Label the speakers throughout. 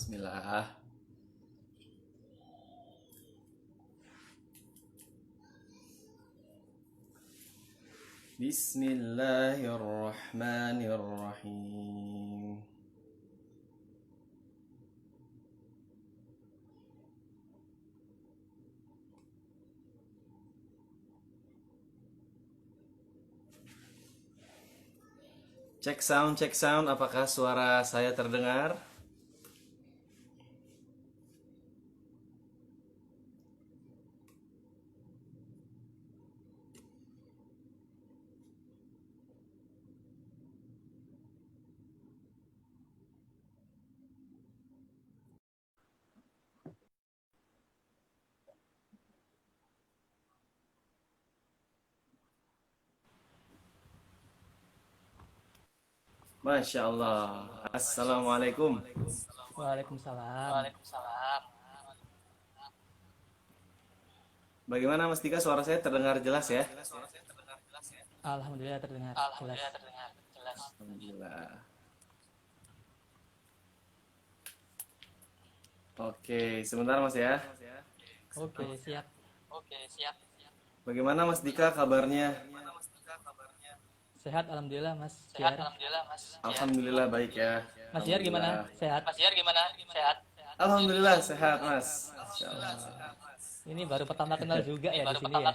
Speaker 1: Bismillah. Bismillahirrahmanirrahim. Cek sound, apakah suara saya terdengar? Masya Allah. Assalamualaikum.
Speaker 2: Waalaikumsalam.
Speaker 1: Bagaimana Mas Dika, suara saya terdengar jelas ya?
Speaker 2: Alhamdulillah terdengar jelas.
Speaker 1: Alhamdulillah. Oke, sebentar Mas ya.
Speaker 2: Oke, siap.
Speaker 1: Bagaimana Mas Dika kabarnya?
Speaker 2: Sehat alhamdulillah Mas Jiar.
Speaker 1: Alhamdulillah baik ya.
Speaker 2: Mas Jiar gimana? Sehat?
Speaker 1: Alhamdulillah sehat Mas. Masya Allah.
Speaker 2: Ini baru pertama kenal juga ya di sini ya.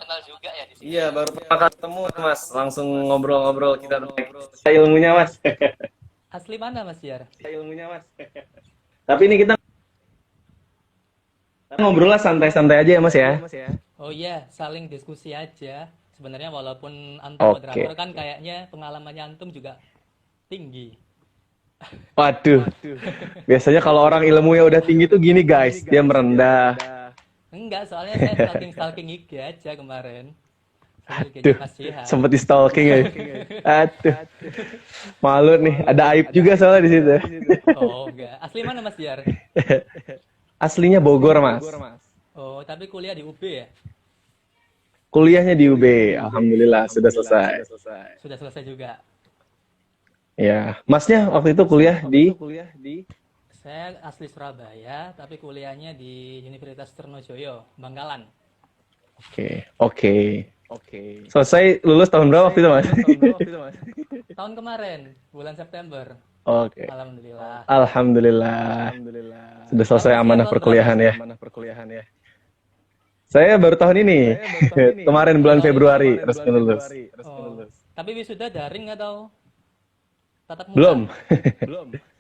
Speaker 1: Iya, baru pertama kali ketemu Mas. Langsung ngobrol-ngobrol kita saya ilmunya Mas.
Speaker 2: Asli mana Mas Jiar?
Speaker 1: Tapi ini kita ngobrolnya santai-santai aja ya Mas ya.
Speaker 2: Oh iya, saling diskusi aja. Sebenarnya walaupun antum moderator kan kayaknya pengalamannya antum juga tinggi.
Speaker 1: Waduh. Biasanya kalau orang ilmunya udah tinggi tuh gini guys, dia merendah.
Speaker 2: Enggak, soalnya saya stalking IG aja kemarin.
Speaker 1: Aduh, sempet di stalking ya. Aduh. Malu nih, ada aib juga soalnya di situ.
Speaker 2: Oh, enggak. Asli mana Mas Jiar?
Speaker 1: Aslinya Bogor, Mas.
Speaker 2: Oh, tapi kuliah di UB ya?
Speaker 1: Kuliahnya di UB, alhamdulillah sudah selesai.
Speaker 2: Sudah selesai juga.
Speaker 1: Ya, Masnya waktu itu kuliah di
Speaker 2: Saya asli Surabaya, tapi kuliahnya di Universitas Trunojoyo, Bangkalan.
Speaker 1: Oke. Selesai lulus tahun berapa waktu itu, Mas?
Speaker 2: Tahun kemarin, bulan September.
Speaker 1: Oke.
Speaker 2: Alhamdulillah.
Speaker 1: Alhamdulillah. Sudah selesai
Speaker 2: Kalau
Speaker 1: amanah
Speaker 2: tahun
Speaker 1: perkuliahan ya. Saya baru tahun ini. Kemarin bulan Februari resmi lulus.
Speaker 2: Oh, tapi wisuda daring atau tatap muka?
Speaker 1: Belum.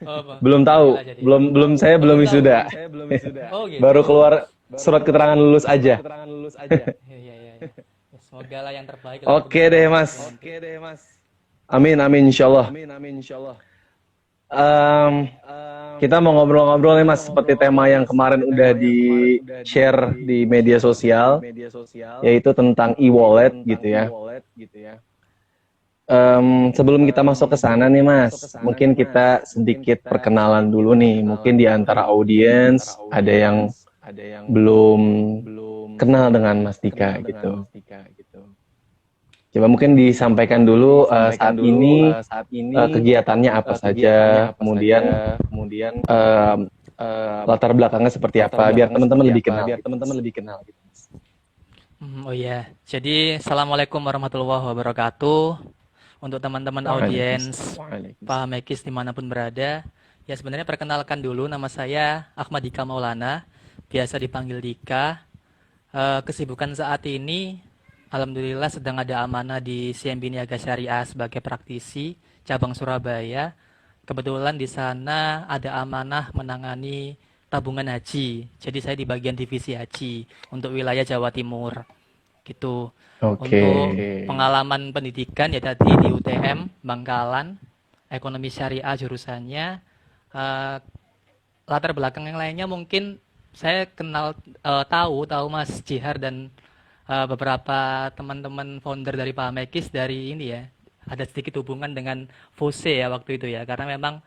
Speaker 2: Oh, apa?
Speaker 1: Belum tahu.
Speaker 2: Alhamdulillah jadi.
Speaker 1: Belum saya belum wisuda.
Speaker 2: Oh gitu.
Speaker 1: Baru keluar surat keterangan lulus aja.
Speaker 2: Iya. Ya, semoga lah yang terbaik.
Speaker 1: Oke deh, Mas. Amin insyaallah. Kita mau ngobrol-ngobrol nih Mas, seperti tema yang kemarin udah di-share di media sosial, yaitu tentang e-wallet gitu ya. Sebelum kita masuk ke sana nih Mas, mungkin kita sedikit perkenalan dulu nih. Mungkin di antara audiens ada yang belum kenal dengan Mas Dika gitu. Coba mungkin disampaikan dulu saat ini kegiatannya apa saja, kemudian latar belakangnya seperti apa, biar teman-teman lebih kenal.
Speaker 2: Oh iya, jadi Assalamualaikum warahmatullahi wabarakatuh. Untuk teman-teman audiens Pak Mekis dimanapun berada, ya sebenarnya perkenalkan dulu, nama saya Ahmad Dika Maulana, biasa dipanggil Dika. Kesibukan saat ini, alhamdulillah sedang ada amanah di CMB Niaga Syariah sebagai praktisi cabang Surabaya. Kebetulan di sana ada amanah menangani tabungan haji. Jadi saya di bagian divisi haji untuk wilayah Jawa Timur. Gitu. Untuk pengalaman pendidikan ya tadi di UTM Bangkalan, ekonomi syariah jurusannya. Latar belakang yang lainnya mungkin saya kenal tahu Mas Jihar dan beberapa teman-teman founder dari Pak Mekis dari ini ya. Ada sedikit hubungan dengan FOSE ya waktu itu ya, karena memang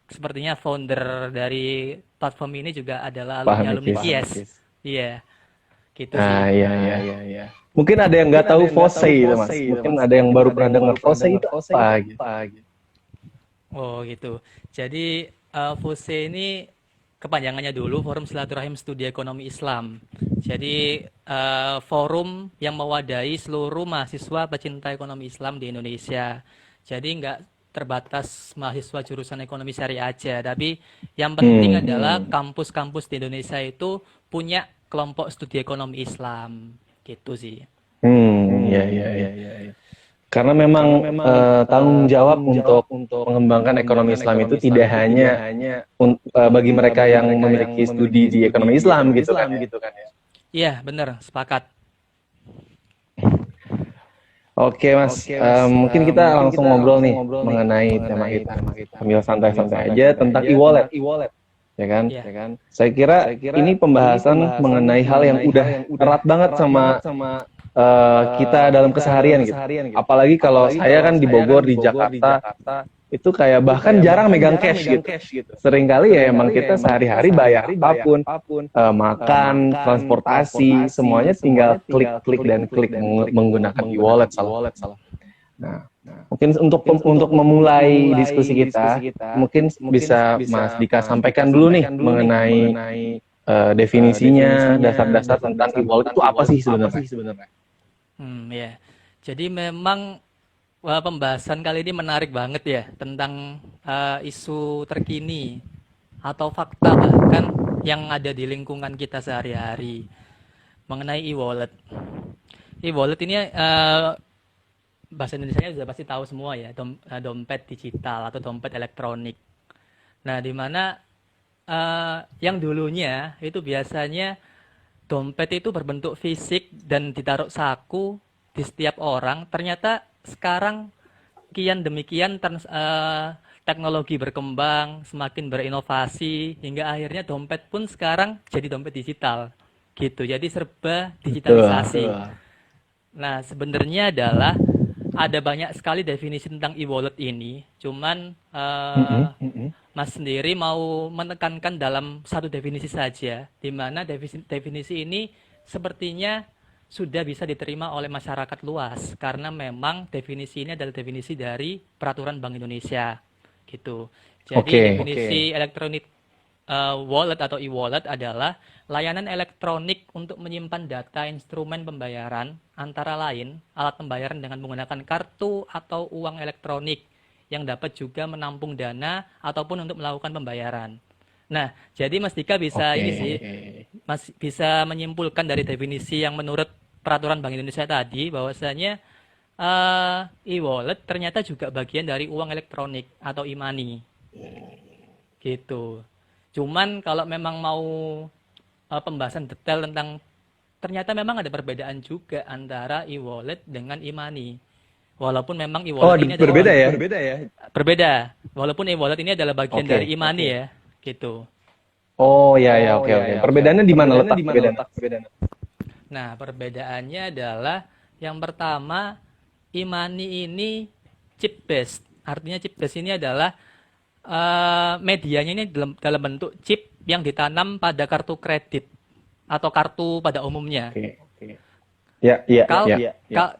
Speaker 2: sepertinya founder dari platform ini juga adalah alumni KIES. Iya. Gitu sih.
Speaker 1: Iya. Mungkin ada yang nggak tahu FOSE itu Mas. Mungkin ada yang baru pernah dengar FOSE itu apa gitu.
Speaker 2: Oh gitu. Jadi FOSE ini kepanjangannya dulu Forum Silaturahim Studi Ekonomi Islam. Jadi forum yang mewadahi seluruh mahasiswa pecinta ekonomi Islam di Indonesia. Jadi nggak terbatas mahasiswa jurusan ekonomi syariah aja, tapi yang penting adalah kampus-kampus di Indonesia itu punya kelompok studi ekonomi Islam, gitu sih.
Speaker 1: Ya, ya, ya, ya. Karena memang tanggung jawab untuk mengembangkan ekonomi Islam itu tidak hanya bagi mereka yang memiliki studi di ekonomi Islam gitu kan ya.
Speaker 2: Iya, benar, sepakat.
Speaker 1: Oke Mas, mungkin kita langsung ngobrol nih mengenai tema kita. Sambil santai-santai aja tentang e-wallet. Ya kan? Saya kira ini pembahasan mengenai hal yang udah erat banget sama kita dalam keseharian gitu. Apalagi kalau saya kan di Bogor, di Jakarta, itu kayak bahkan jarang megang cash gitu. Seringkali ya emang kita sehari-hari bayar apapun, makan, transportasi, semuanya tinggal klik dan klik menggunakan e-wallet salah. Nah, mungkin untuk memulai diskusi kita, mungkin bisa Mas Dika sampaikan dulu nih mengenai definisinya, dasar-dasar tentang e-wallet itu apa sih sebenarnya?
Speaker 2: Ya. Jadi memang pembahasan kali ini menarik banget ya tentang isu terkini atau fakta bahkan yang ada di lingkungan kita sehari-hari mengenai e-wallet. E-wallet ini bahasa Indonesianya sudah pasti tahu semua ya, dompet digital atau dompet elektronik. Nah, di mana yang dulunya itu biasanya dompet itu berbentuk fisik dan ditaruh saku di setiap orang, ternyata sekarang kian demikian teknologi berkembang, semakin berinovasi hingga akhirnya dompet pun sekarang jadi dompet digital gitu. Jadi serba digitalisasi. Nah, sebenarnya adalah ada banyak sekali definisi tentang e-wallet ini. Cuman Mas sendiri mau menekankan dalam satu definisi saja, di mana definisi ini sepertinya sudah bisa diterima oleh masyarakat luas karena memang definisi ini adalah definisi dari Peraturan Bank Indonesia gitu. Jadi definisi elektronik wallet atau e-wallet adalah layanan elektronik untuk menyimpan data instrumen pembayaran, antara lain alat pembayaran dengan menggunakan kartu atau uang elektronik yang dapat juga menampung dana ataupun untuk melakukan pembayaran. Nah, jadi Mas Dika bisa ini sih, Mas bisa menyimpulkan dari definisi yang menurut Peraturan Bank Indonesia tadi bahwasanya e-wallet ternyata juga bagian dari uang elektronik atau e-money. Gitu. Cuman kalau memang mau pembahasan detail tentang ternyata memang ada perbedaan juga antara e-wallet dengan e-money. Walaupun memang e-wallet ini
Speaker 1: berbeda ya?
Speaker 2: Berbeda. Walaupun e-wallet ini adalah bagian dari e-money ya, gitu.
Speaker 1: Oh ya, oke. Perbedaannya di mana letak perbedaannya?
Speaker 2: Nah, perbedaannya adalah yang pertama, e-money ini chip based. Artinya chip based ini adalah medianya ini dalam bentuk chip yang ditanam pada kartu kredit atau kartu pada umumnya.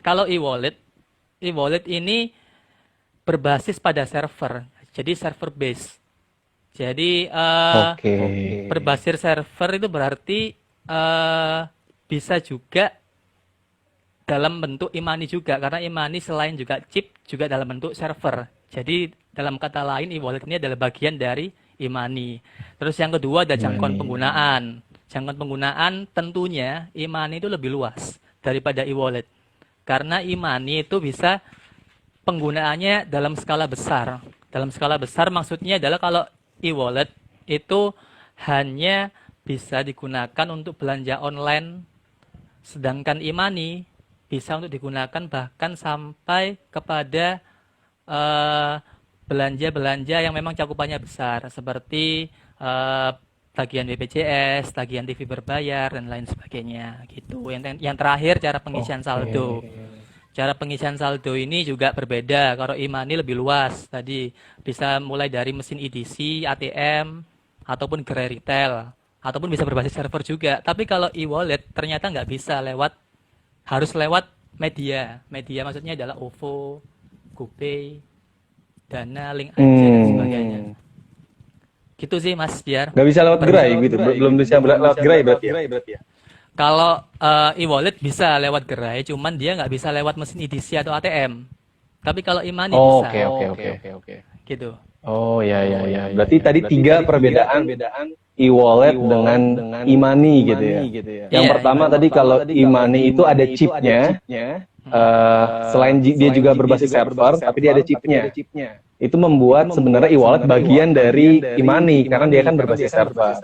Speaker 2: Kalau e-wallet ini berbasis pada server, jadi server base. Jadi berbasis server itu berarti bisa juga dalam bentuk e-money juga, karena e-money selain juga chip juga dalam bentuk server. Jadi dalam kata lain e-wallet ini adalah bagian dari e-money. Terus yang kedua ada jangkauan penggunaan. Jangkauan penggunaan tentunya e-money itu lebih luas daripada e-wallet. Karena e-money itu bisa penggunaannya dalam skala besar. Dalam skala besar maksudnya adalah kalau e-wallet itu hanya bisa digunakan untuk belanja online, sedangkan e-money bisa untuk digunakan bahkan sampai kepada belanja-belanja yang memang cakupannya besar, seperti tagihan BPJS, tagihan TV berbayar, dan lain sebagainya. Gitu. Yang terakhir, cara pengisian saldo. Cara pengisian saldo ini juga berbeda. Kalau e-money lebih luas. Tadi bisa mulai dari mesin EDC, ATM, ataupun gerai retail. Ataupun bisa berbasis server juga. Tapi kalau e-wallet ternyata nggak bisa harus lewat media. Media maksudnya adalah OVO, GoPay, Dana, Link Aja, dan sebagainya. Gitu sih Mas biar
Speaker 1: Nggak bisa lewat gerai gitu, belum bisa lewat gerai berarti ya?
Speaker 2: kalau e-wallet bisa lewat gerai, cuman dia nggak bisa lewat mesin EDC atau ATM. Tapi kalau e-money
Speaker 1: Oh,
Speaker 2: bisa,
Speaker 1: oke, oke, oke.
Speaker 2: gitu.
Speaker 1: Oh, ya, ya, ya. Berarti tadi tiga perbedaan e-wallet dengan e-money gitu ya. Yang
Speaker 2: Iya,
Speaker 1: pertama tadi kalau e-money itu ada chipnya, selain dia juga berbasis server, tapi dia ada chipnya. Itu membuat sebenarnya e-wallet bagian dari e-money karena dia kan berbasis server.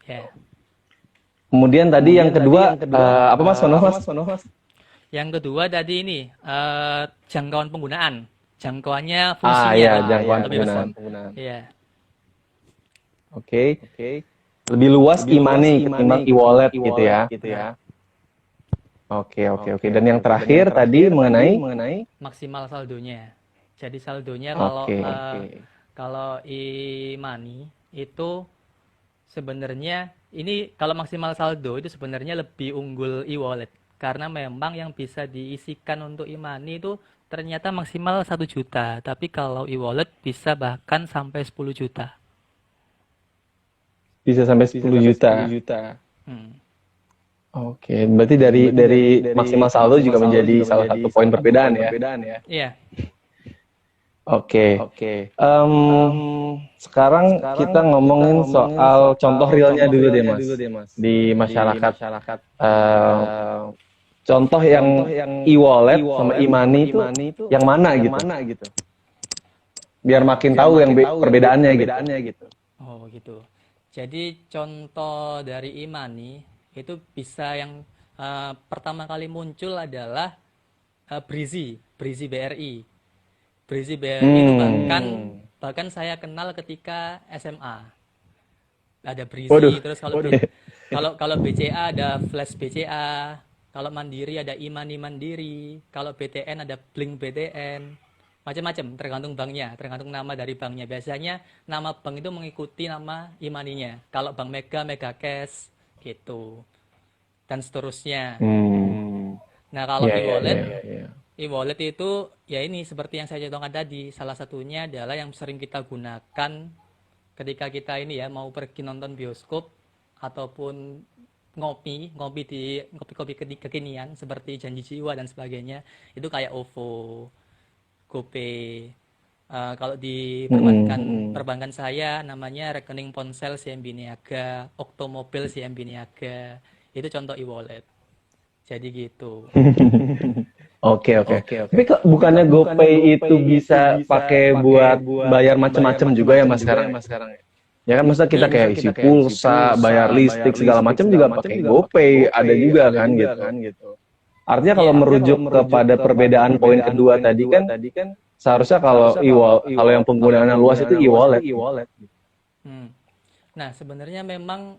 Speaker 2: ya.
Speaker 1: Kemudian tadi yang kedua, apa Mas? Mas?
Speaker 2: Yang kedua tadi ini jangkauan penggunaan, jangkauannya
Speaker 1: Ah,
Speaker 2: fungsinya
Speaker 1: ya, jangkauan
Speaker 2: lebih besar.
Speaker 1: penggunaan.
Speaker 2: Iya,
Speaker 1: Oke. Lebih luas e-money ketimbang e-wallet gitu ya. Oke. Dan yang terakhir tadi mengenai
Speaker 2: maksimal saldonya. Jadi saldonya
Speaker 1: Oke.
Speaker 2: kalau e-money itu sebenarnya ini kalau maksimal saldo itu sebenarnya lebih unggul e-wallet karena memang yang bisa diisikan untuk e-money itu ternyata maksimal 1 juta, tapi kalau e-wallet bisa bahkan sampai 10 juta.
Speaker 1: Bisa sampai 10 juta.
Speaker 2: Hmm.
Speaker 1: Oke, berarti dari maksimal saldo juga menjadi salah satu poin perbedaan ya.
Speaker 2: Iya.
Speaker 1: Oke. Sekarang kita ngomongin soal contoh realnya dulu deh Mas. Di masyarakat. Contoh yang e-wallet sama e-money itu yang mana gitu? Biar makin tahu yang perbedaannya gitu.
Speaker 2: Oh gitu. Jadi contoh dari e-money itu bisa yang pertama kali muncul adalah Breezy BRI. Breezy BRI itu bahkan saya kenal ketika SMA. Ada Breezy,
Speaker 1: Waduh.
Speaker 2: terus kalau BCA ada Flash BCA, kalau Mandiri ada e-money Mandiri, kalau BTN ada Blink BTN. Macam-macam, tergantung banknya, tergantung nama dari banknya. Biasanya nama bank itu mengikuti nama e-money-nya. Kalau Bank Mega Cash, gitu. Dan seterusnya. Nah, kalau e-wallet itu, ya ini seperti yang saya contohkan tadi. Salah satunya adalah yang sering kita gunakan ketika kita ini ya, mau pergi nonton bioskop, ataupun ngopi di kopi-kopi kekinian, seperti Janji Jiwa dan sebagainya. Itu kayak OVO, GoPay. Kalau di perbankan saya namanya rekening ponsel CMB Niaga, Oktomobil CMB Niaga. Itu contoh e-wallet. Jadi gitu.
Speaker 1: Oke. Tapi bukannya GoPay itu bisa pakai buat bayar macam-macam juga ya Mas sekarang? Ya kan maksudnya kita kayak isi pulsa, bayar listrik segala macam juga pakai GoPay, ada juga kan gitu. Artinya kalau merujuk kepada perbedaan poin kedua tadi kan seharusnya kalau yang penggunaannya luas itu e-wallet.
Speaker 2: Nah, sebenarnya memang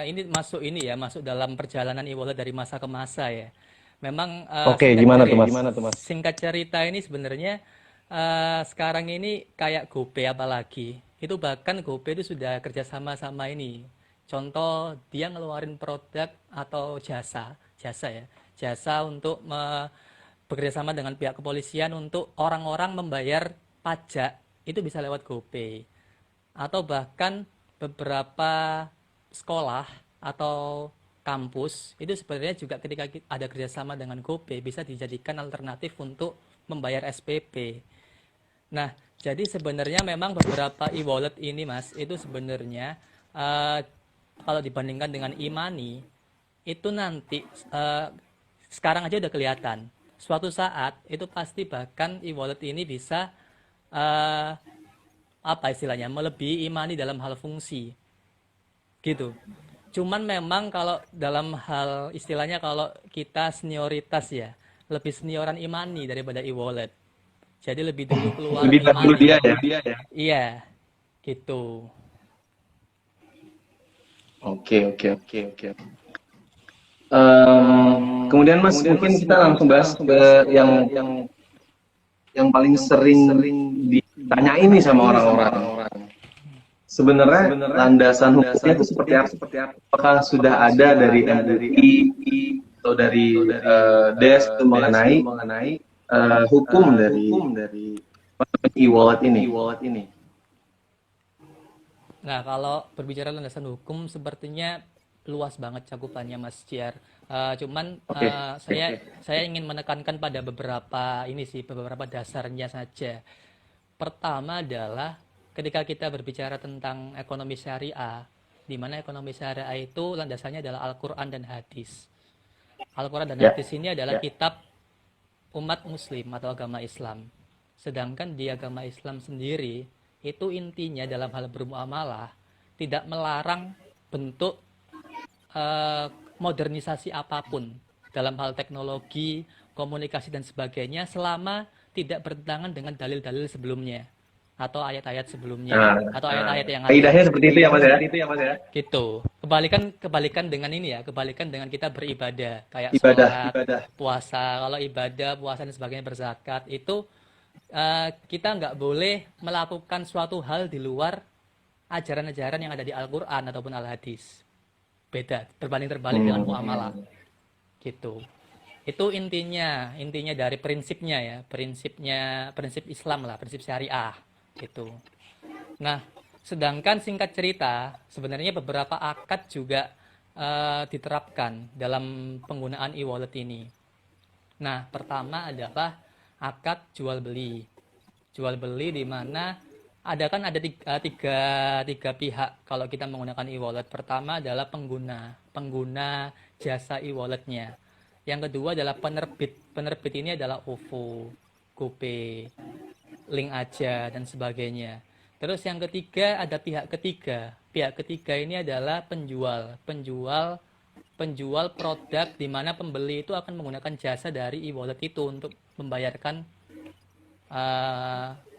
Speaker 2: ini masuk dalam perjalanan e-wallet dari masa ke masa ya. Memang
Speaker 1: Oke, gimana tuh Mas?
Speaker 2: Singkat cerita ini sebenarnya sekarang ini kayak GoPay apalagi. Itu bahkan GoPay itu sudah kerjasama sama ini. Contoh dia ngeluarin produk atau jasa ya. Jasa untuk bekerjasama dengan pihak kepolisian untuk orang-orang membayar pajak itu bisa lewat GoPay. Atau bahkan beberapa sekolah atau kampus itu sebenarnya juga ketika ada kerjasama dengan GoPay bisa dijadikan alternatif untuk membayar SPP. Nah, jadi sebenarnya memang beberapa e-wallet ini Mas, itu sebenarnya kalau dibandingkan dengan e-money itu nanti sekarang aja udah kelihatan. Suatu saat itu pasti bahkan e-wallet ini bisa melebihi e-money dalam hal fungsi. Gitu. Cuman memang kalau dalam hal istilahnya kalau kita senioritas ya, lebih senioran e-money daripada e-wallet. Jadi lebih dulu keluar
Speaker 1: lebih dulu dia ya.
Speaker 2: Iya. Gitu.
Speaker 1: Oke. Kemudian Mas mungkin kita langsung bahas ke yang paling sering ditanya ini sama orang-orang. Sebenarnya landasan hukumnya itu seperti apa? Apakah sudah ada dari MUI atau dari DES itu mengenai hukum dari e-wallet ini?
Speaker 2: Nah, kalau berbicara landasan hukum sepertinya luas banget cakupannya Mas Ciar. Cuman
Speaker 1: Oke, oke.
Speaker 2: saya ingin menekankan pada beberapa ini sih, beberapa dasarnya saja. Pertama adalah ketika kita berbicara tentang ekonomi syariah, di mana ekonomi syariah itu landasannya adalah Al-Quran dan hadis. Al-Quran dan
Speaker 1: Ya,
Speaker 2: hadis ini adalah kitab umat muslim atau agama Islam. Sedangkan di agama Islam sendiri, itu intinya dalam hal bermuamalah, tidak melarang bentuk eh, modernisasi apapun dalam hal teknologi, komunikasi dan sebagainya selama tidak bertentangan dengan dalil-dalil sebelumnya atau ayat-ayat sebelumnya
Speaker 1: nah,
Speaker 2: atau ayat-ayat yang ada.
Speaker 1: kaidahnya seperti itu ya Mas ya.
Speaker 2: Gitu. Kebalikan dengan ini ya, kebalikan dengan kita beribadah kayak
Speaker 1: Ibadah.
Speaker 2: sholat, puasa. Kalau ibadah, puasa dan sebagainya, berzakat itu kita nggak boleh melakukan suatu hal di luar ajaran-ajaran yang ada di Al-Quran ataupun Al-Hadis. Beda, berbanding terbalik dengan muamalah. Gitu. Itu intinya dari prinsipnya ya, prinsip Islam lah, prinsip syariah gitu. Nah, sedangkan singkat cerita, sebenarnya beberapa akad juga diterapkan dalam penggunaan e-wallet ini. Nah, pertama adalah akad jual beli. Jual beli di mana ada tiga pihak kalau kita menggunakan e-wallet. Pertama adalah pengguna jasa e-walletnya. Yang kedua adalah penerbit. Penerbit ini adalah OVO, GoPay, Link Aja dan sebagainya. Terus yang ketiga ada pihak ketiga. Pihak ketiga ini adalah penjual produk di mana pembeli itu akan menggunakan jasa dari e-wallet itu untuk membayarkan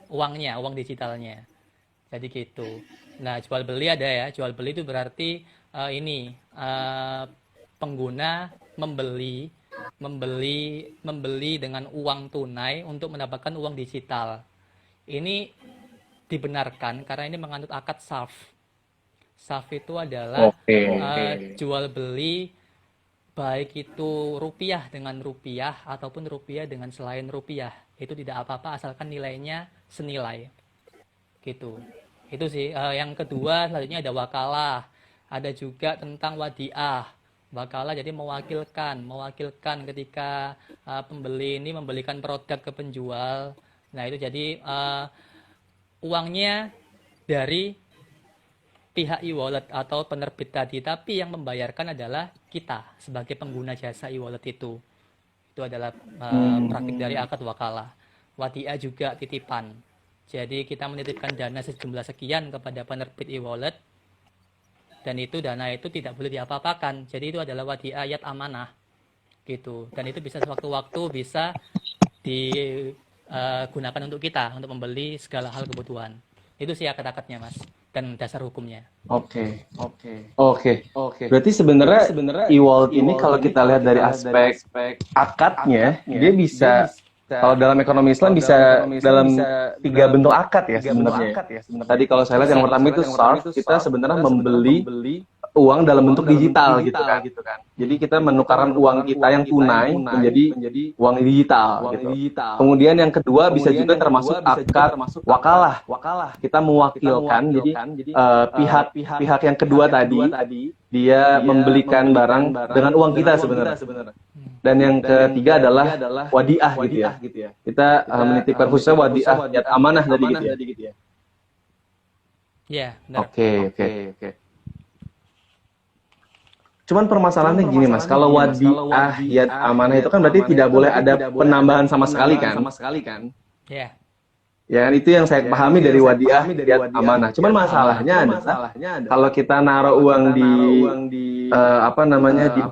Speaker 2: uang digitalnya. Jadi gitu. Nah, jual beli ada ya. Jual beli itu berarti pengguna membeli dengan uang tunai untuk mendapatkan uang digital. Ini dibenarkan karena ini mengandung akad SAF. SAF itu adalah jual beli baik itu rupiah dengan rupiah ataupun rupiah dengan selain rupiah. Itu tidak apa-apa asalkan nilainya senilai. Gitu. Itu sih. Yang kedua selanjutnya ada wakalah. Ada juga tentang wadiah. Wakalah jadi mewakilkan ketika pembeli ini membelikan produk ke penjual. Nah, itu jadi uangnya dari pihak e-wallet atau penerbit tadi, tapi yang membayarkan adalah kita sebagai pengguna jasa e-wallet itu. Itu adalah praktik dari akad wakalah. Wadiah juga titipan. Jadi kita menitipkan dana sejumlah sekian kepada penerbit e-wallet dan itu dana itu tidak boleh diapa-apakan. Jadi itu adalah wadiah ayat amanah gitu. Dan itu bisa sewaktu-waktu bisa digunakan untuk kita untuk membeli segala hal kebutuhan. Itu sih akad-akadnya Mas dan dasar hukumnya.
Speaker 1: Oke. Berarti sebenarnya e-wallet ini kalau kita lihat dari aspek akadnya, dia bisa kalau dalam ekonomi Islam bisa dalam 3 bentuk akad ya sebenarnya. Tadi kalau saya lihat yang pertama itu SARF, kita sebenarnya membeli uang dalam bentuk digital gitu kan. Jadi kita menukarkan uang kita yang tunai menjadi uang digital gitu. Kemudian yang kedua bisa juga termasuk akad wakalah. Kita mewakilkan jadi pihak yang kedua tadi dia membelikan barang dengan uang kita sebenarnya. Dan yang ketiga adalah wadiah gitu ya. Kita menitipkan khususnya wadiah yat amanah tadi gitu ya.
Speaker 2: Iya, benar.
Speaker 1: Oke. Cuman permasalahannya gini Mas, kalau wadiah yat amanah itu kan berarti tidak boleh ada penambahan sama sekali kan?
Speaker 2: Iya.
Speaker 1: Ya kan itu yang saya pahami dari wadiah yat amanah. Cuman masalahnya adalah kalau kita naruh uang di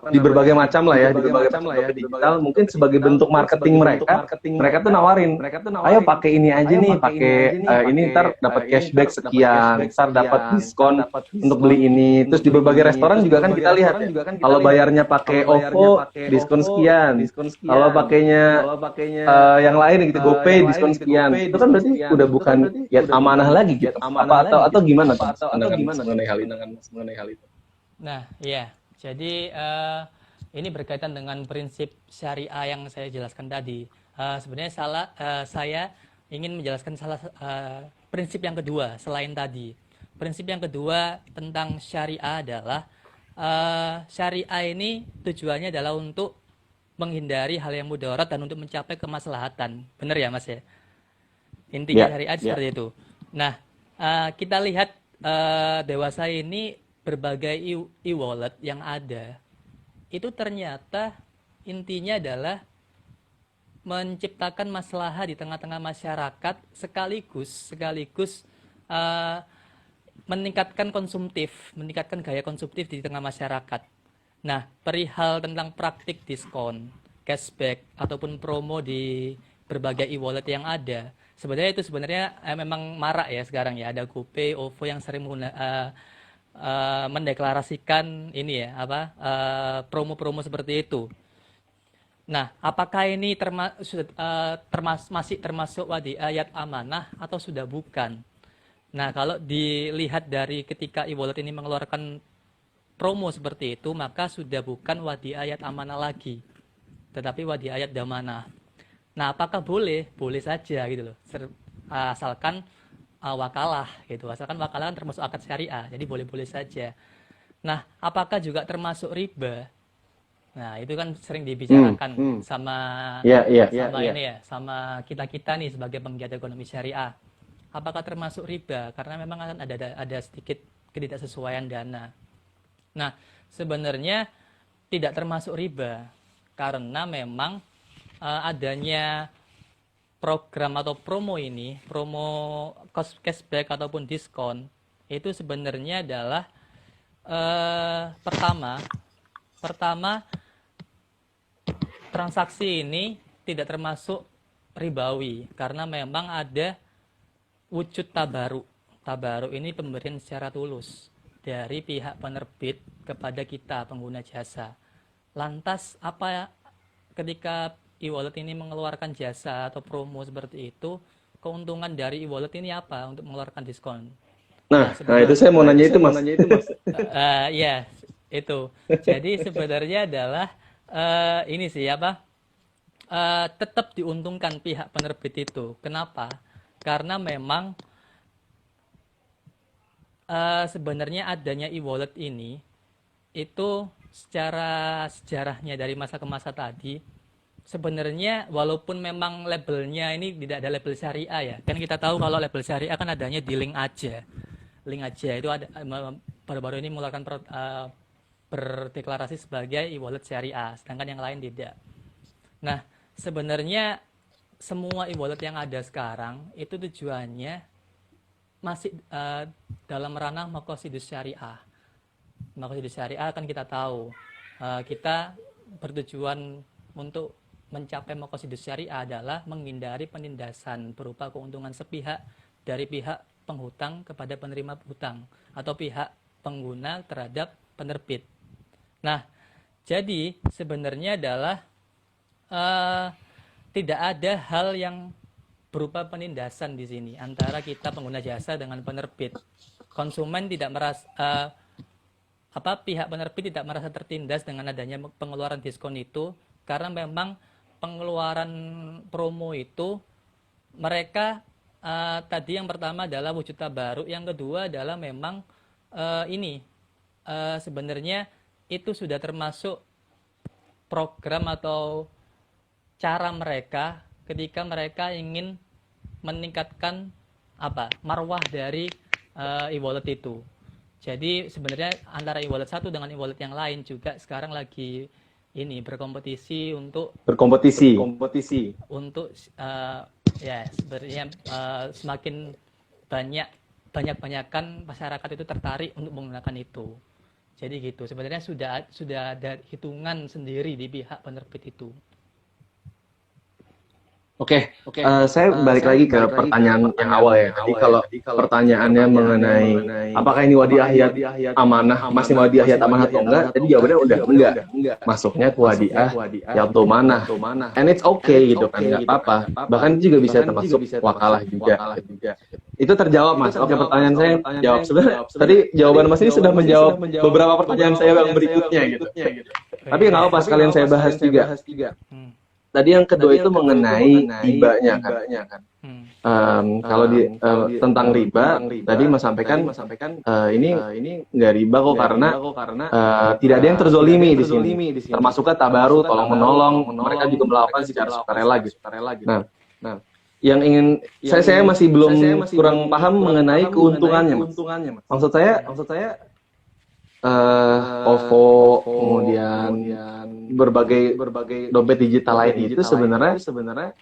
Speaker 1: di berbagai macam lah ya, di berbagai macam digital, mungkin sebagai bentuk marketing mereka tuh nawarin, ayo pakai ini aja nih, pakai ini ntar dapat cashback sekian, ntar dapat diskon untuk beli ini. Terus di berbagai restoran juga kan kita lihat ya, kalau bayarnya pakai OVO diskon sekian, kalau pakainya yang lain gitu GoPay diskon sekian. Itu kan berarti udah bukan yat amanah lagi gitu. Atau gimana tuh mengenai hal itu?
Speaker 2: Nah, iya. Jadi ini berkaitan dengan prinsip syariah yang saya jelaskan tadi. Sebenarnya saya ingin menjelaskan prinsip yang kedua selain tadi, prinsip yang kedua tentang syariah adalah syariah ini tujuannya adalah untuk menghindari hal yang mudarat dan untuk mencapai kemaslahatan. Benar ya Mas ya? Intinya syariat seperti itu. Nah, kita lihat dewasa ini berbagai e-wallet yang ada. Itu ternyata intinya adalah menciptakan maslahat di tengah-tengah masyarakat sekaligus meningkatkan gaya konsumtif di tengah masyarakat. Nah, perihal tentang praktik diskon, cashback, ataupun promo di berbagai e-wallet yang ada, sebenarnya memang marak ya sekarang ya. Ada GoPay, OVO yang sering mendeklarasikan ini ya, promo-promo seperti itu. Nah, apakah ini masih termasuk ayat amanah atau sudah bukan? Nah, kalau dilihat dari ketika e-wallet ini mengeluarkan promo seperti itu, maka sudah bukan ayat amanah lagi, tetapi ayat damanah. Nah, apakah boleh? Boleh saja gitu loh. Asalkan wakalah gitu. Asalkan wakalah kan termasuk akad syariah, jadi boleh-boleh saja. Nah, apakah juga termasuk riba? Nah, itu kan sering dibicarakan sama kita nih sebagai penggiat ekonomi syariah. Apakah termasuk riba? Karena memang akan ada sedikit ketidaksesuaian dana. Nah, sebenarnya tidak termasuk riba karena memang adanya program atau promo ini, promo cashback ataupun diskon, itu sebenarnya adalah pertama transaksi ini tidak termasuk ribawi karena memang ada wujud tabaruk. Tabaruk ini pemberian secara tulus dari pihak penerbit kepada kita pengguna jasa. Lantas apa ketika e-wallet ini mengeluarkan jasa atau promo seperti itu, keuntungan dari e-wallet ini apa untuk mengeluarkan diskon?
Speaker 1: Nah, itu saya mau nanya itu Mas.
Speaker 2: Ya, itu. Jadi sebenarnya adalah ini sih tetap diuntungkan pihak penerbit itu. Kenapa? Karena memang sebenarnya adanya e-wallet ini itu secara sejarahnya dari masa ke masa tadi sebenarnya walaupun memang labelnya ini tidak ada label syariah ya. Kan kita tahu kalau label syariah kan adanya di link aja. Link aja itu ada baru-baru ini mengeluarkan berdeklarasi sebagai e-wallet syariah, sedangkan yang lain tidak. Nah, sebenarnya semua e-wallet yang ada sekarang itu tujuannya masih dalam ranah maqasidus syariah. Maqasidus syariah kan kita tahu kita bertujuan untuk mencapai maqasidus syariah adalah menghindari penindasan berupa keuntungan sepihak dari pihak penghutang kepada penerima hutang atau pihak pengguna terhadap penerbit. Nah, jadi sebenarnya adalah tidak ada hal yang berupa penindasan di sini antara kita pengguna jasa dengan penerbit. Konsumen tidak merasa pihak penerbit tidak merasa tertindas dengan adanya pengeluaran diskon itu karena memang pengeluaran promo itu mereka tadi yang pertama adalah wujud tabaruk, yang kedua adalah memang sebenarnya itu sudah termasuk program atau cara mereka ketika mereka ingin meningkatkan marwah dari e-wallet itu. Jadi sebenarnya antara e-wallet satu dengan e-wallet yang lain juga sekarang lagi berkompetisi untuk sebenarnya semakin banyakan masyarakat itu tertarik untuk menggunakan itu. Jadi gitu. Sebenarnya sudah ada hitungan sendiri di pihak penerbit itu.
Speaker 1: Oke. Saya balik lagi ke pertanyaan yang awal ya. Jadi kalau pertanyaannya mengenai apakah ini wadiah amanah, masih wadiah amanah atau enggak, jadi jawabannya udah enggak. Masuknya ke wadiah manah. And it's okay gitu kan, enggak apa-apa. Bahkan juga bisa termasuk wakalah juga. Itu terjawab Mas. Oke, pertanyaan saya jawab. Sebenarnya tadi jawaban Mas ini sudah menjawab beberapa pertanyaan saya yang berikutnya gitu. Tapi nggak apa-apa, sekalian saya bahas juga. Tadi yang kedua itu mengenai hibahnya kan. Kalau tentang riba, tadi Mas sampaikan ini nggak riba kok karena tidak ada yang terzolimi di sini. Termasuknya tabaru, tolong menolong, mereka juga melakukan secara sukarela gitu. Nah, yang ingin saya masih belum kurang paham mengenai keuntungannya, Mas. Maksud saya OVO, kemudian berbagai dompet digital lain itu sebenarnya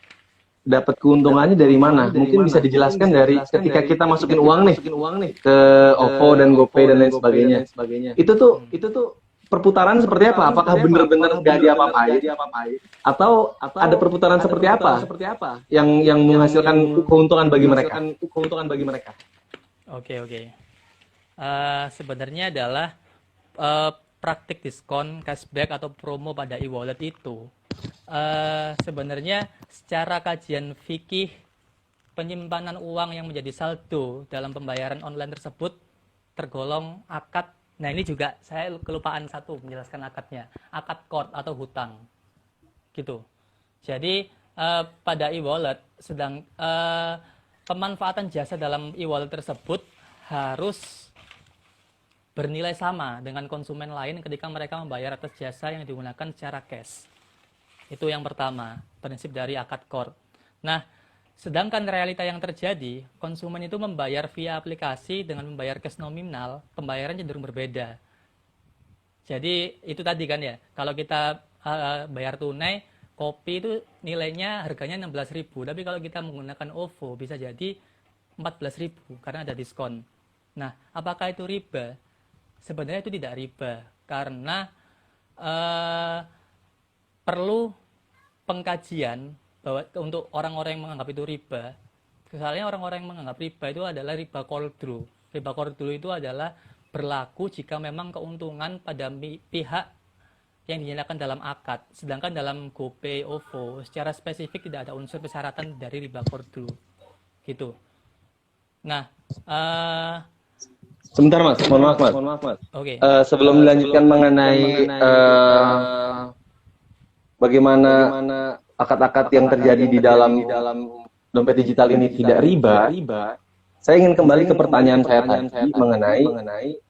Speaker 1: dapat keuntungannya dari mana? Mungkin bisa dijelaskan dari ketika kita masukin uang nih ke OVO dan GoPay dan lain sebagainya. Itu tuh perputaran seperti apa? Apakah benar-benar nggak diapa-apain? Atau ada perputaran seperti apa? Yang menghasilkan keuntungan bagi mereka?
Speaker 2: Oke. Sebenarnya adalah praktik diskon, cashback atau promo pada e-wallet itu sebenarnya secara kajian fikih penyimpanan uang yang menjadi saldo dalam pembayaran online tersebut tergolong akad. Nah, ini juga saya kelupaan satu menjelaskan akadnya. Akad qard atau hutang. Gitu. Jadi pada e-wallet pemanfaatan jasa dalam e-wallet tersebut harus bernilai sama dengan konsumen lain ketika mereka membayar atas jasa yang digunakan secara cash. Itu yang pertama, prinsip dari akad qard. Nah, sedangkan realita yang terjadi, konsumen itu membayar via aplikasi dengan membayar cash nominal, pembayaran cenderung berbeda. Jadi itu tadi kan ya, kalau kita bayar tunai, kopi itu nilainya harganya 16.000, tapi kalau kita menggunakan OVO bisa jadi 14.000 karena ada diskon. Nah, apakah itu riba? Sebenarnya itu tidak riba, karena perlu pengkajian bahwa untuk orang-orang yang menganggap itu riba. Misalnya orang-orang yang menganggap riba itu adalah riba qardhu. Riba qardhu itu adalah berlaku jika memang keuntungan pada pihak yang dinyatakan dalam akad. Sedangkan dalam GoPay, OVO secara spesifik tidak ada unsur persyaratan dari riba qardhu. Gitu. Nah,
Speaker 1: sebentar Mas, mohon maaf Mas.
Speaker 2: Oke.
Speaker 1: Sebelum dilanjutkan mengenai bagaimana akad-akad yang terjadi di dalam dompet digital ini tidak riba, saya ingin kembali ke pertanyaan saya tadi mengenai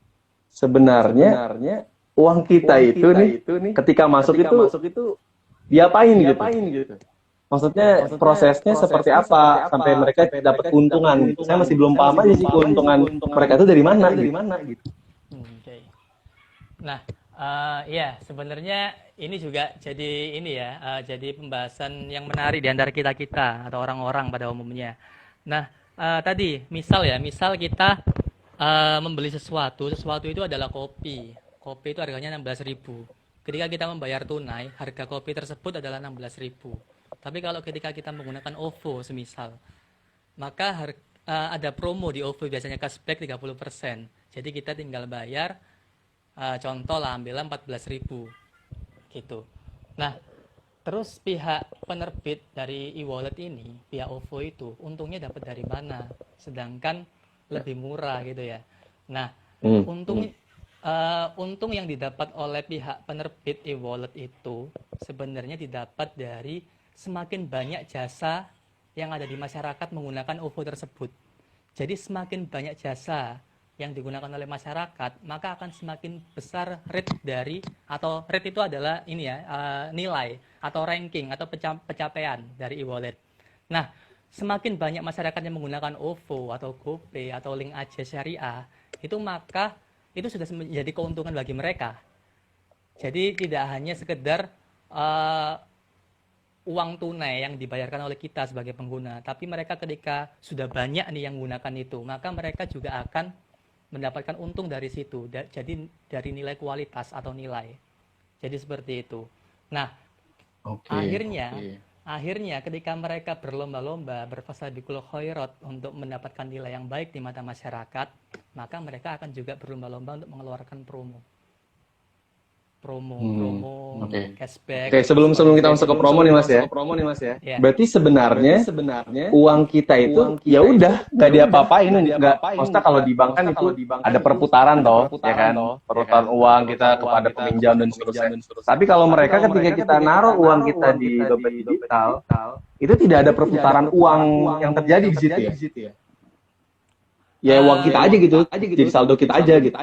Speaker 1: sebenarnya uang kita itu nih ketika masuk itu diapain gitu. Maksudnya prosesnya seperti apa sampai mereka dapat keuntungan. Saya masih belum paham aja sih keuntungan mereka itu dari mana gitu.
Speaker 2: Okay. Nah, ya sebenarnya ini juga jadi jadi pembahasan yang menarik di antara kita atau orang-orang pada umumnya. Nah, tadi misal kita membeli sesuatu itu adalah kopi. Kopi itu harganya 16.000. Ketika kita membayar tunai, harga kopi tersebut adalah 16.000. Tapi kalau ketika kita menggunakan OVO semisal, maka ada promo di OVO biasanya cashback 30%. Jadi kita tinggal bayar contoh lah ambillah 14.000 gitu. Nah, terus pihak penerbit dari e-wallet ini, pihak OVO itu untungnya dapat dari mana? Sedangkan lebih murah gitu ya. Nah, untung yang didapat oleh pihak penerbit e-wallet itu sebenarnya didapat dari semakin banyak jasa yang ada di masyarakat menggunakan OVO tersebut. Jadi semakin banyak jasa yang digunakan oleh masyarakat, maka akan semakin besar rate itu adalah nilai atau ranking atau pencapaian dari e-wallet. Nah, semakin banyak masyarakat yang menggunakan OVO atau GoPay atau link aja syariah, maka itu sudah menjadi keuntungan bagi mereka. Jadi tidak hanya sekedar uang tunai yang dibayarkan oleh kita sebagai pengguna, tapi mereka ketika sudah banyak nih yang menggunakan itu, maka mereka juga akan mendapatkan untung dari situ, jadi dari nilai kualitas atau nilai. Jadi seperti itu. Nah, akhirnya ketika mereka berlomba-lomba berfastabiqul khairat untuk mendapatkan nilai yang baik di mata masyarakat, maka mereka akan juga berlomba-lomba untuk mengeluarkan promo promo,
Speaker 1: Hmm, oke.
Speaker 2: cashback,
Speaker 1: Oke, sebelum
Speaker 2: diskon.
Speaker 1: kita masuk ke promo nih Mas ya.
Speaker 2: Ya.
Speaker 1: Berarti sebenarnya uang kita itu ya udah nggak diapa-apain, nggak. Maksudnya kalau di bank kan itu ada perputaran toh, ya kan, perputaran uang kita kepada peminjam dan seterusnya. Tapi kalau mereka ketika kita naruh uang kita di dompet digital, itu tidak ada perputaran uang yang terjadi di situ ya. Ya uang kita aja gitu, jadi saldo kita aja gitu.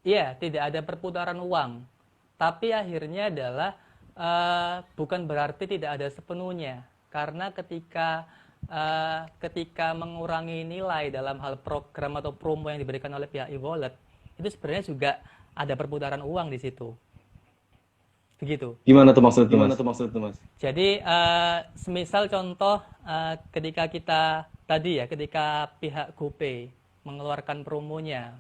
Speaker 2: Iya, tidak ada perputaran uang. Tapi akhirnya adalah bukan berarti tidak ada sepenuhnya. Karena ketika mengurangi nilai dalam hal program atau promo yang diberikan oleh pihak e-wallet, itu sebenarnya juga ada perputaran uang di situ. Begitu.
Speaker 1: Gimana tuh maksudnya Mas?
Speaker 2: Jadi semisal contoh ketika kita tadi ya, ketika pihak GoPay mengeluarkan promonya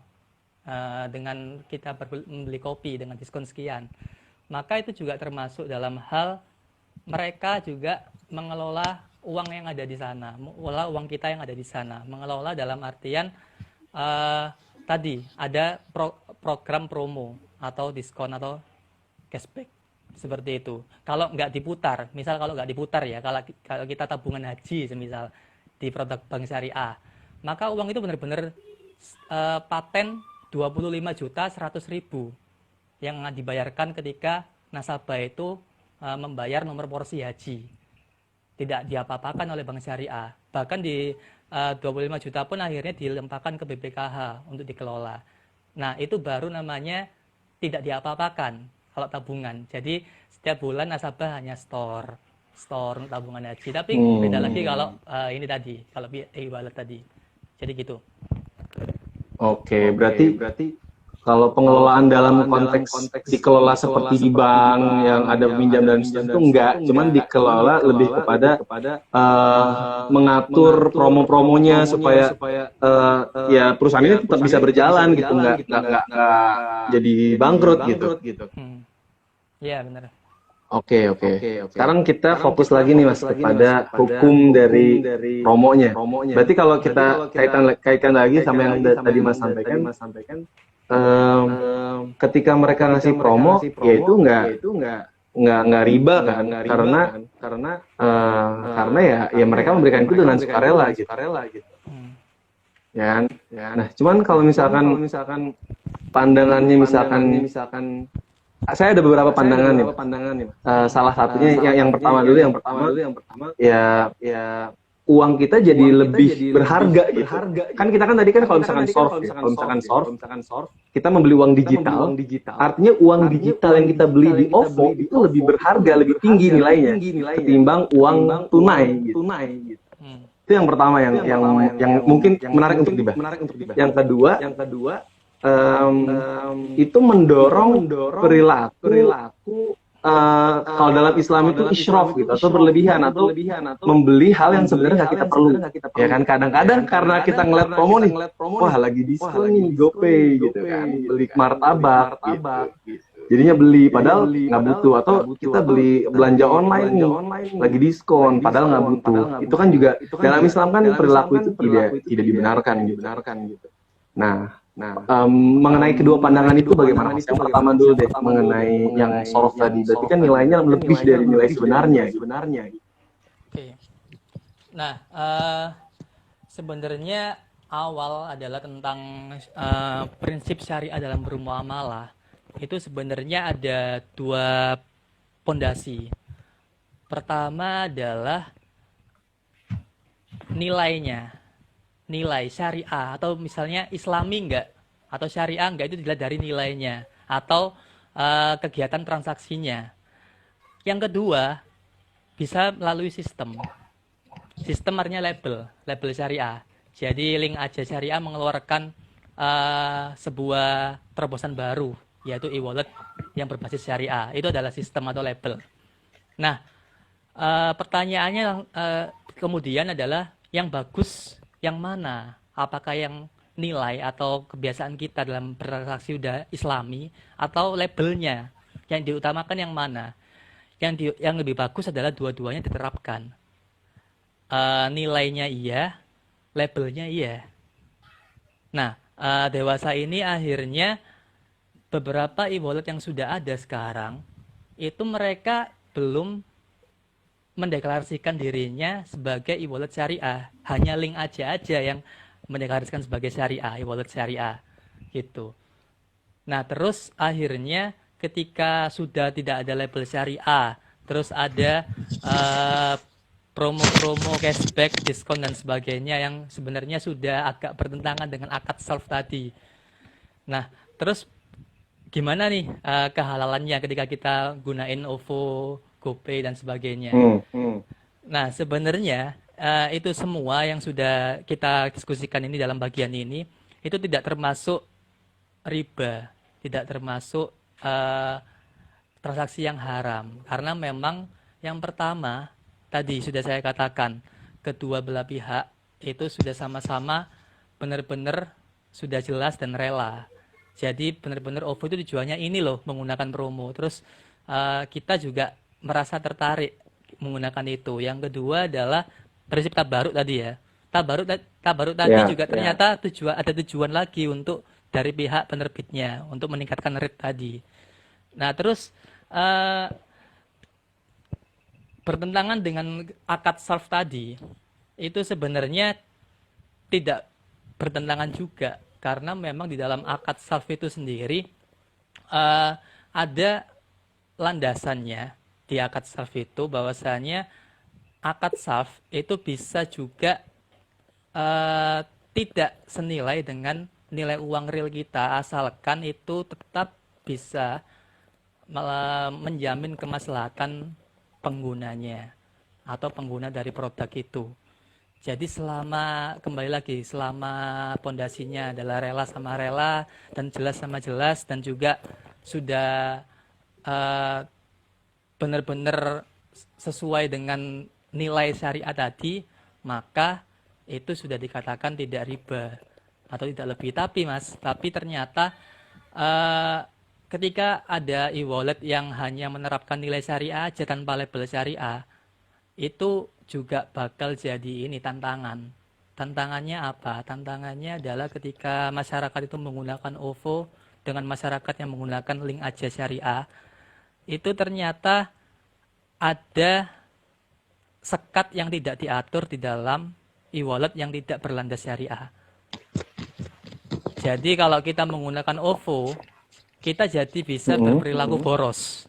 Speaker 2: dengan kita membeli kopi dengan diskon sekian, maka itu juga termasuk dalam hal mereka juga mengelola uang yang ada di sana, mengelola uang kita yang ada di sana, mengelola dalam artian tadi ada program promo atau diskon atau cashback seperti itu. Kalau nggak diputar, misal kalau nggak diputar ya, kalau kita tabungan haji semisal di produk bank syariah, maka uang itu benar-benar paten 25.100.000 yang dibayarkan ketika nasabah itu membayar nomor porsi haji. Tidak diapa-apakan oleh bank syariah. Bahkan di 25 juta pun akhirnya dilempahkan ke BPKH untuk dikelola. Nah, itu baru namanya tidak diapa-apakan kalau tabungan. Jadi setiap bulan nasabah hanya store untuk tabungan haji. Tapi beda lagi kalau ini tadi, kalau e-wallet tadi. Jadi gitu.
Speaker 1: Oke, berarti kalau pengelolaan dalam konteks dikelola seperti di bank yang ada peminjam dan seterusnya itu enggak, cuman dikelola lebih kepada mengatur promo-promonya supaya ya perusahaan ini tetap bisa berjalan gitu, enggak jadi bangkrut gitu.
Speaker 2: Iya, benar.
Speaker 1: Oke. Sekarang kita fokus lagi nih Mas kepada hukum dari promonya. Berarti kalau kita kaitkan lagi sama yang tadi Mas sampaikan, ketika mereka ngasih promo, ya itu nggak riba kan, karena ya mereka memberikan itu dengan sukarela gitu. Ya kan? Nah, cuman kalau misalkan pandangannya misalkan saya ada beberapa pandangan nih. Salah satunya yang pertama dulu, ya uang kita jadi lebih berharga gitu. Kan kita kan tadi kan kalau misalkan surf, kita membeli uang digital, artinya uang digital yang kita beli di OVO itu lebih berharga, lebih tinggi nilainya ketimbang uang tunai gitu. Itu yang pertama yang mungkin menarik untuk dibahas. Yang kedua, itu mendorong perilaku kalau dalam Islam itu israf gitu, atau berlebihan, atau membeli hal yang sebenarnya nggak kita perlu. Ya kan, kadang-kadang karena kita ngeliat promo nih, wah lagi diskon nih GoPay gitu kan, beli martabak gitu. Jadinya beli padahal nggak butuh, atau kita beli belanja online nih lagi diskon padahal nggak butuh. Itu kan juga dalam Islam kan perilaku itu tidak dibenarkan gitu. Nah, mengenai kedua pandangan itu bagaimana Mas? Yang pertama dulu deh, mengenai yang sorof tadi. Berarti kan nilainya lebih dari nilai sebenarnya.
Speaker 2: Oke. Nah, sebenarnya awal adalah tentang prinsip syariah dalam bermuamalah. Itu sebenarnya ada dua pondasi. Pertama adalah nilai syariah, atau misalnya islami enggak atau syariah enggak, itu dilihat dari nilainya atau kegiatan transaksinya. Yang kedua, bisa melalui sistem artinya label syariah. Jadi Link Aja Syariah mengeluarkan sebuah terobosan baru, yaitu e-wallet yang berbasis syariah. Itu adalah sistem atau label. Nah, pertanyaannya kemudian adalah yang bagus yang mana? Apakah yang nilai atau kebiasaan kita dalam bertransaksi sudah islami, atau labelnya? Yang diutamakan yang mana? Yang lebih bagus adalah dua-duanya diterapkan. Nilainya iya, labelnya iya. Nah, dewasa ini akhirnya beberapa e-wallet yang sudah ada sekarang itu mereka belum mendeklarasikan dirinya sebagai e-wallet syariah. Hanya link aja yang mendeklarasikan sebagai syariah, e-wallet syariah gitu. Nah, terus akhirnya ketika sudah tidak ada label syariah, terus ada promo-promo cashback, diskon dan sebagainya yang sebenarnya sudah agak bertentangan dengan akad salaf tadi. Nah, terus gimana nih kehalalannya ketika kita gunain OVO, GoPay dan sebagainya? Nah, sebenarnya itu semua yang sudah kita diskusikan ini dalam bagian ini itu tidak termasuk riba, tidak termasuk transaksi yang haram. Karena memang yang pertama tadi sudah saya katakan, kedua belah pihak itu sudah sama-sama benar-benar sudah jelas dan rela. Jadi benar-benar OVO itu tujuannya ini loh, menggunakan promo. Terus kita juga merasa tertarik menggunakan itu. Yang kedua adalah prinsip tabaruk tadi ya. Tabaruk tadi juga ternyata ada tujuan lagi untuk dari pihak penerbitnya untuk meningkatkan rate tadi. Nah, terus bertentangan dengan akad salaf tadi itu sebenarnya tidak bertentangan juga, karena memang di dalam akad salaf itu sendiri ada landasannya di akad salaf itu, bahwasanya akad salaf itu bisa juga tidak senilai dengan nilai uang real kita, asalkan itu tetap bisa menjamin kemaslahatan penggunanya atau pengguna dari produk itu. Jadi kembali lagi, selama pondasinya adalah rela sama rela dan jelas sama jelas, dan juga sudah benar-benar sesuai dengan nilai syariat tadi, maka itu sudah dikatakan tidak riba atau tidak lebih. Tapi ternyata ketika ada e-wallet yang hanya menerapkan nilai syariah aja tanpa label syariah, itu juga bakal jadi tantangan. Tantangannya apa? Tantangannya adalah ketika masyarakat itu menggunakan OVO dengan masyarakat yang menggunakan link aja syariah, itu ternyata ada sekat yang tidak diatur di dalam e-wallet yang tidak berlandas syariah. Jadi kalau kita menggunakan OVO, kita jadi bisa berperilaku boros.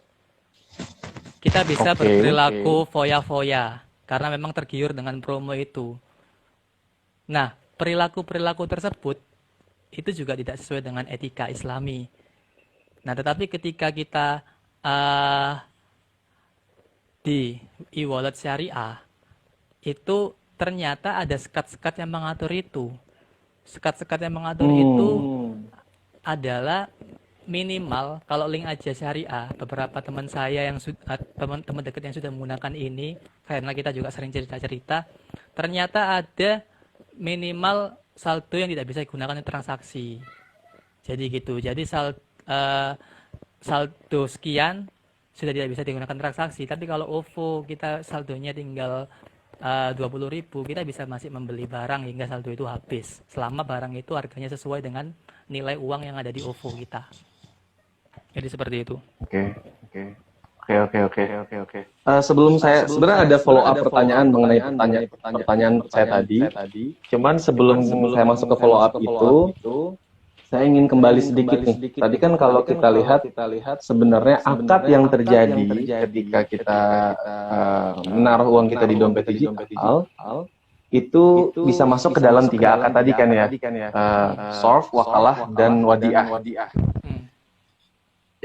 Speaker 2: Kita bisa berperilaku foya-foya karena memang tergiur dengan promo itu. Nah, perilaku-perilaku tersebut itu juga tidak sesuai dengan etika Islami. Nah, tetapi ketika kita di e-wallet syariah, itu ternyata ada sekat-sekat yang mengatur itu. Sekat-sekat yang mengatur itu adalah minimal kalau link aja syariah. Beberapa teman saya yang teman-teman dekat yang sudah menggunakan ini, karena kita juga sering cerita-cerita, ternyata ada minimal saldo yang tidak bisa digunakan untuk transaksi. Jadi gitu. Jadi saldo sekian sudah tidak bisa digunakan transaksi. Tapi kalau OVO kita saldonya tinggal 20.000, kita bisa masih membeli barang hingga saldo itu habis, selama barang itu harganya sesuai dengan nilai uang yang ada di OVO kita. Jadi seperti itu.
Speaker 1: Oke. Sebelum saya sebenarnya ada follow up pertanyaan mengenai pertanyaan saya tadi. Cuman sebelum saya masuk ke follow up itu, saya ingin kembali sedikit nih. Tadi kan kalau kita lihat sebenarnya akad yang terjadi ketika kita menaruh uang kita di dompet digital itu bisa masuk ke dalam 3 akad tadi kan ya. Sorf, wakalah, dan wadiah.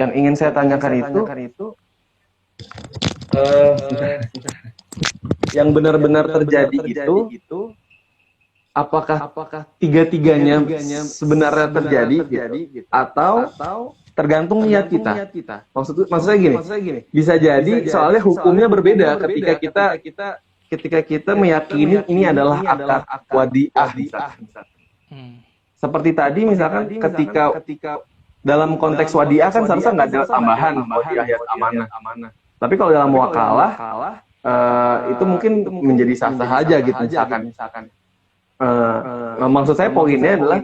Speaker 1: Yang ingin saya tanyakan itu yang benar-benar terjadi itu apakah tiga-tiganya sebenarnya terjadi gitu, atau tergantung niat kita. Maksudnya gini, bisa jadi soalnya hukumnya berbeda ketika kita meyakini ini adalah akad wadiah. Seperti tadi misalkan ketika dalam konteks wadiah kan seharusnya nggak ada tambahan wadiah amanah. Tapi kalau dalam wakalah itu mungkin menjadi sah-sah aja gitu misalkan. Maksud saya poinnya adalah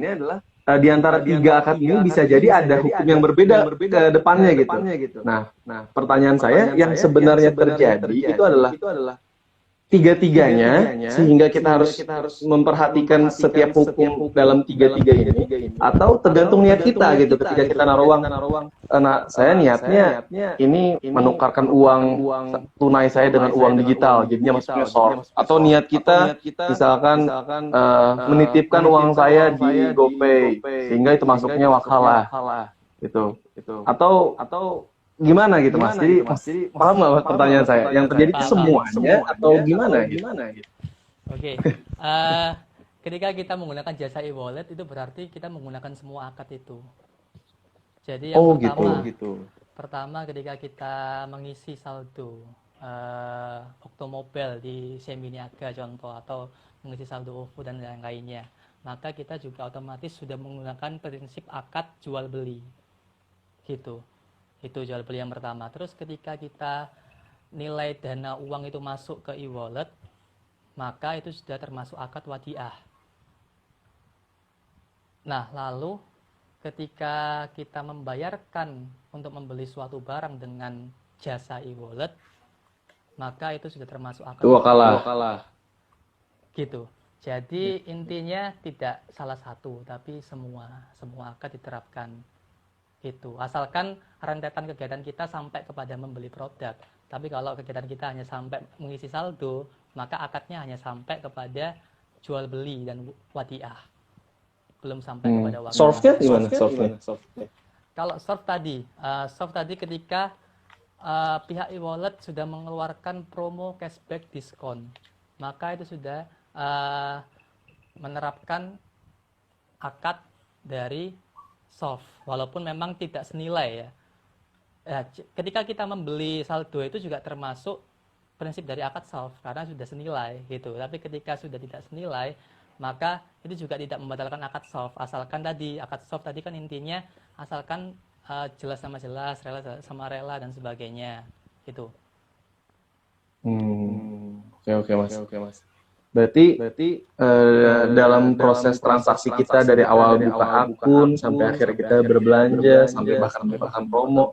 Speaker 1: di antara tiga akad ini bisa jadi ada hukum yang berbeda ke depannya gitu. Nah, pertanyaan saya yang sebenarnya terjadi itu adalah tiga-tiganya, sehingga kita harus memperhatikan setiap hukum dalam tiga-tiga ini, atau tergantung niat kita gitu. Ketika kita naruh uang, nah saya niatnya ini menukarkan uang tunai saya dengan uang digital, jadinya maksudnya SORF. Atau niat kita misalkan menitipkan uang saya di GoPay, sehingga itu masuknya wakalah gitu. Atau gimana gitu Mas? Jadi Mas paham nggak pertanyaan saya? Yang terjadi itu semuanya atau gimana gitu?
Speaker 2: Oke. Ketika kita menggunakan jasa e-wallet itu berarti kita menggunakan semua akad itu. Jadi yang pertama ketika kita mengisi saldo Oktomobile di Xiaomi Niaga contoh, atau mengisi saldo OVO dan yang lainnya, maka kita juga otomatis sudah menggunakan prinsip akad jual beli gitu. Itu jual beli yang pertama. Terus ketika kita nilai dana uang itu masuk ke e-wallet, maka itu sudah termasuk akad wadiah. Nah, lalu ketika kita membayarkan untuk membeli suatu barang dengan jasa e-wallet, maka itu sudah termasuk akad
Speaker 1: wakalah.
Speaker 2: Gitu. Jadi intinya tidak salah satu, tapi semua akad diterapkan. Gitu. Asalkan rentetan kegiatan kita sampai kepada membeli produk. Tapi kalau kegiatan kita hanya sampai mengisi saldo, maka akadnya hanya sampai kepada jual beli dan wadiah. Belum sampai kepada wakalah.
Speaker 1: Solve-nya gimana? Solve-nya?
Speaker 2: Kalau solve tadi ketika pihak e-wallet sudah mengeluarkan promo cashback diskon, maka itu sudah menerapkan akad dari soft, walaupun memang tidak senilai ya. Ketika kita membeli saldo itu juga termasuk prinsip dari akad soft karena sudah senilai gitu. Tapi ketika sudah tidak senilai, maka itu juga tidak membatalkan akad soft. Asalkan tadi akad soft tadi kan intinya asalkan jelas sama jelas, rela sama rela dan sebagainya gitu.
Speaker 1: Oke mas. Berarti dalam proses transaksi kita dari awal buka akun sampai akhir kita berbelanja sampai bahkan mendapatkan promo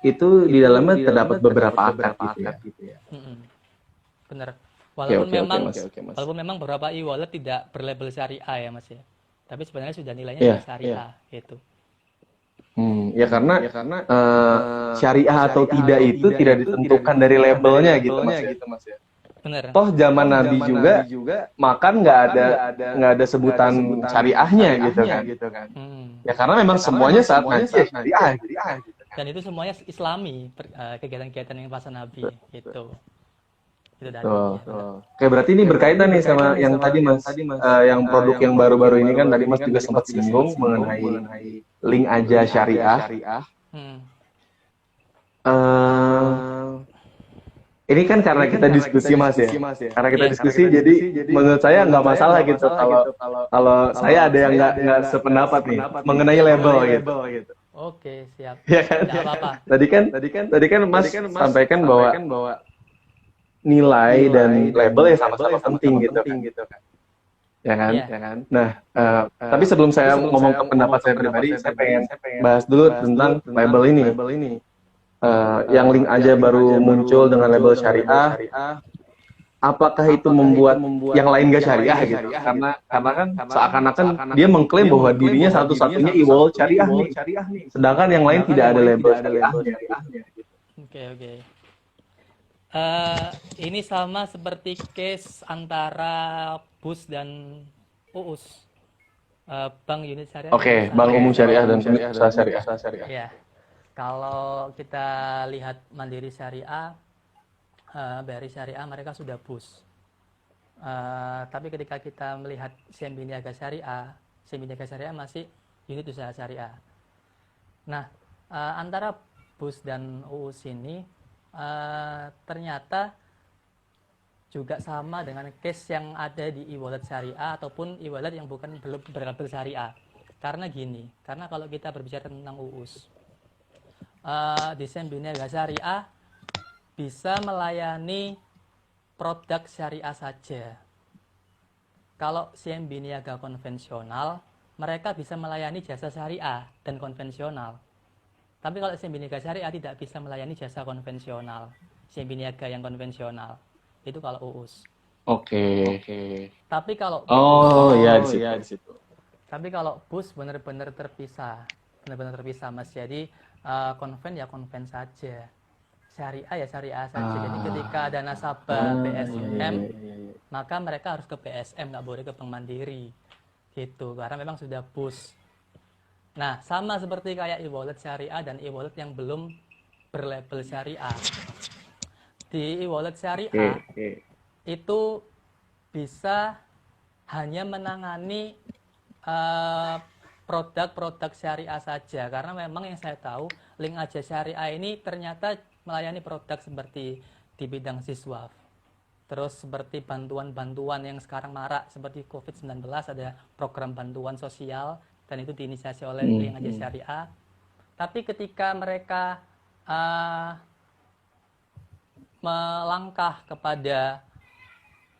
Speaker 1: itu di dalamnya terdapat beberapa akad gitu ya.
Speaker 2: Benar. Walaupun memang beberapa e-wallet tidak berlabel syariah ya mas ya. Tapi sebenarnya sudah nilainya syariah gitu.
Speaker 1: Ya karena syariah atau tidak itu tidak ditentukan dari labelnya gitu mas ya.
Speaker 2: Bener.
Speaker 1: Toh zaman Nabi juga makan nggak ada sebutan syariahnya gitu kan. Ya karena memang semuanya saat ngaji syariah gitu.
Speaker 2: Dan itu semuanya Islami, kegiatan-kegiatan yang pas Nabi gitu. Itu tadi.
Speaker 1: Oke, berarti ini berkaitan nih sama yang tadi mas, yang produk yang baru-baru ini kan tadi mas juga sempat singgung mengenai link aja syariah. Ini kan karena kita diskusi mas ya. Karena kita diskusi jadi menurut saya nggak masalah gitu kalau saya ada yang nggak sependapat nih mengenai label gitu.
Speaker 2: Oke, siap.
Speaker 1: Ya kan?
Speaker 2: Tidak apa-apa.
Speaker 1: Tadi kan mas sampaikan bahwa nilai dan label ya sama-sama penting gitu kan. Ya kan? Nah, tapi sebelum saya ngomong ke pendapat saya pribadi, saya pengen bahas dulu tentang label ini. Yang link aja baru muncul dengan label syariah, apakah itu membuat yang lain gak syariah gitu? Karena kan seakan-akan dia mengklaim bahwa dirinya satu-satunya e-wallet syariah nih, sedangkan yang lain tidak ada label syariahnya.
Speaker 2: Oke. Ini sama seperti case antara BUS dan UUS, Bank Unit Syariah.
Speaker 1: Oke, Bank Umum Syariah dan Usaha Syariah.
Speaker 2: Ya. Kalau kita lihat Mandiri Syariah, BRI Syariah, mereka sudah BUS. Tapi ketika kita melihat Xiaomi Niaga Syariah masih unit usaha syariah. Nah, antara BUS dan UUS ini ternyata juga sama dengan case yang ada di e-wallet syariah ataupun e-wallet yang belum berlabel syariah. Karena kalau kita berbicara tentang UUS, desain Niaga Syariah bisa melayani produk syariah saja. Kalau CMB Niaga konvensional mereka bisa melayani jasa syariah dan konvensional. Tapi kalau SMB Niaga Syariah tidak bisa melayani jasa konvensional, SMB Niaga yang konvensional. Itu kalau UUS.
Speaker 1: Oke.
Speaker 2: Tapi kalau
Speaker 1: Oh, ya di situ.
Speaker 2: Tapi kalau BUS benar-benar terpisah, Mas. Jadi konven ya konven saja, syariah ya syariah saja. Jadi ketika ada nasabah BSM, maka mereka harus ke BSM, nggak boleh ke Bank Mandiri, gitu. Karena memang sudah BUS. Nah, sama seperti kayak e-wallet syariah dan e-wallet yang belum berlabel syariah. Di e-wallet syariah itu bisa hanya menangani produk-produk syariah saja, karena memang yang saya tahu Link Aja Syariah ini ternyata melayani produk seperti di bidang siswa, terus seperti bantuan-bantuan yang sekarang marak seperti COVID-19, ada program bantuan sosial dan itu diinisiasi oleh Link Aja Syariah. Tapi ketika mereka melangkah kepada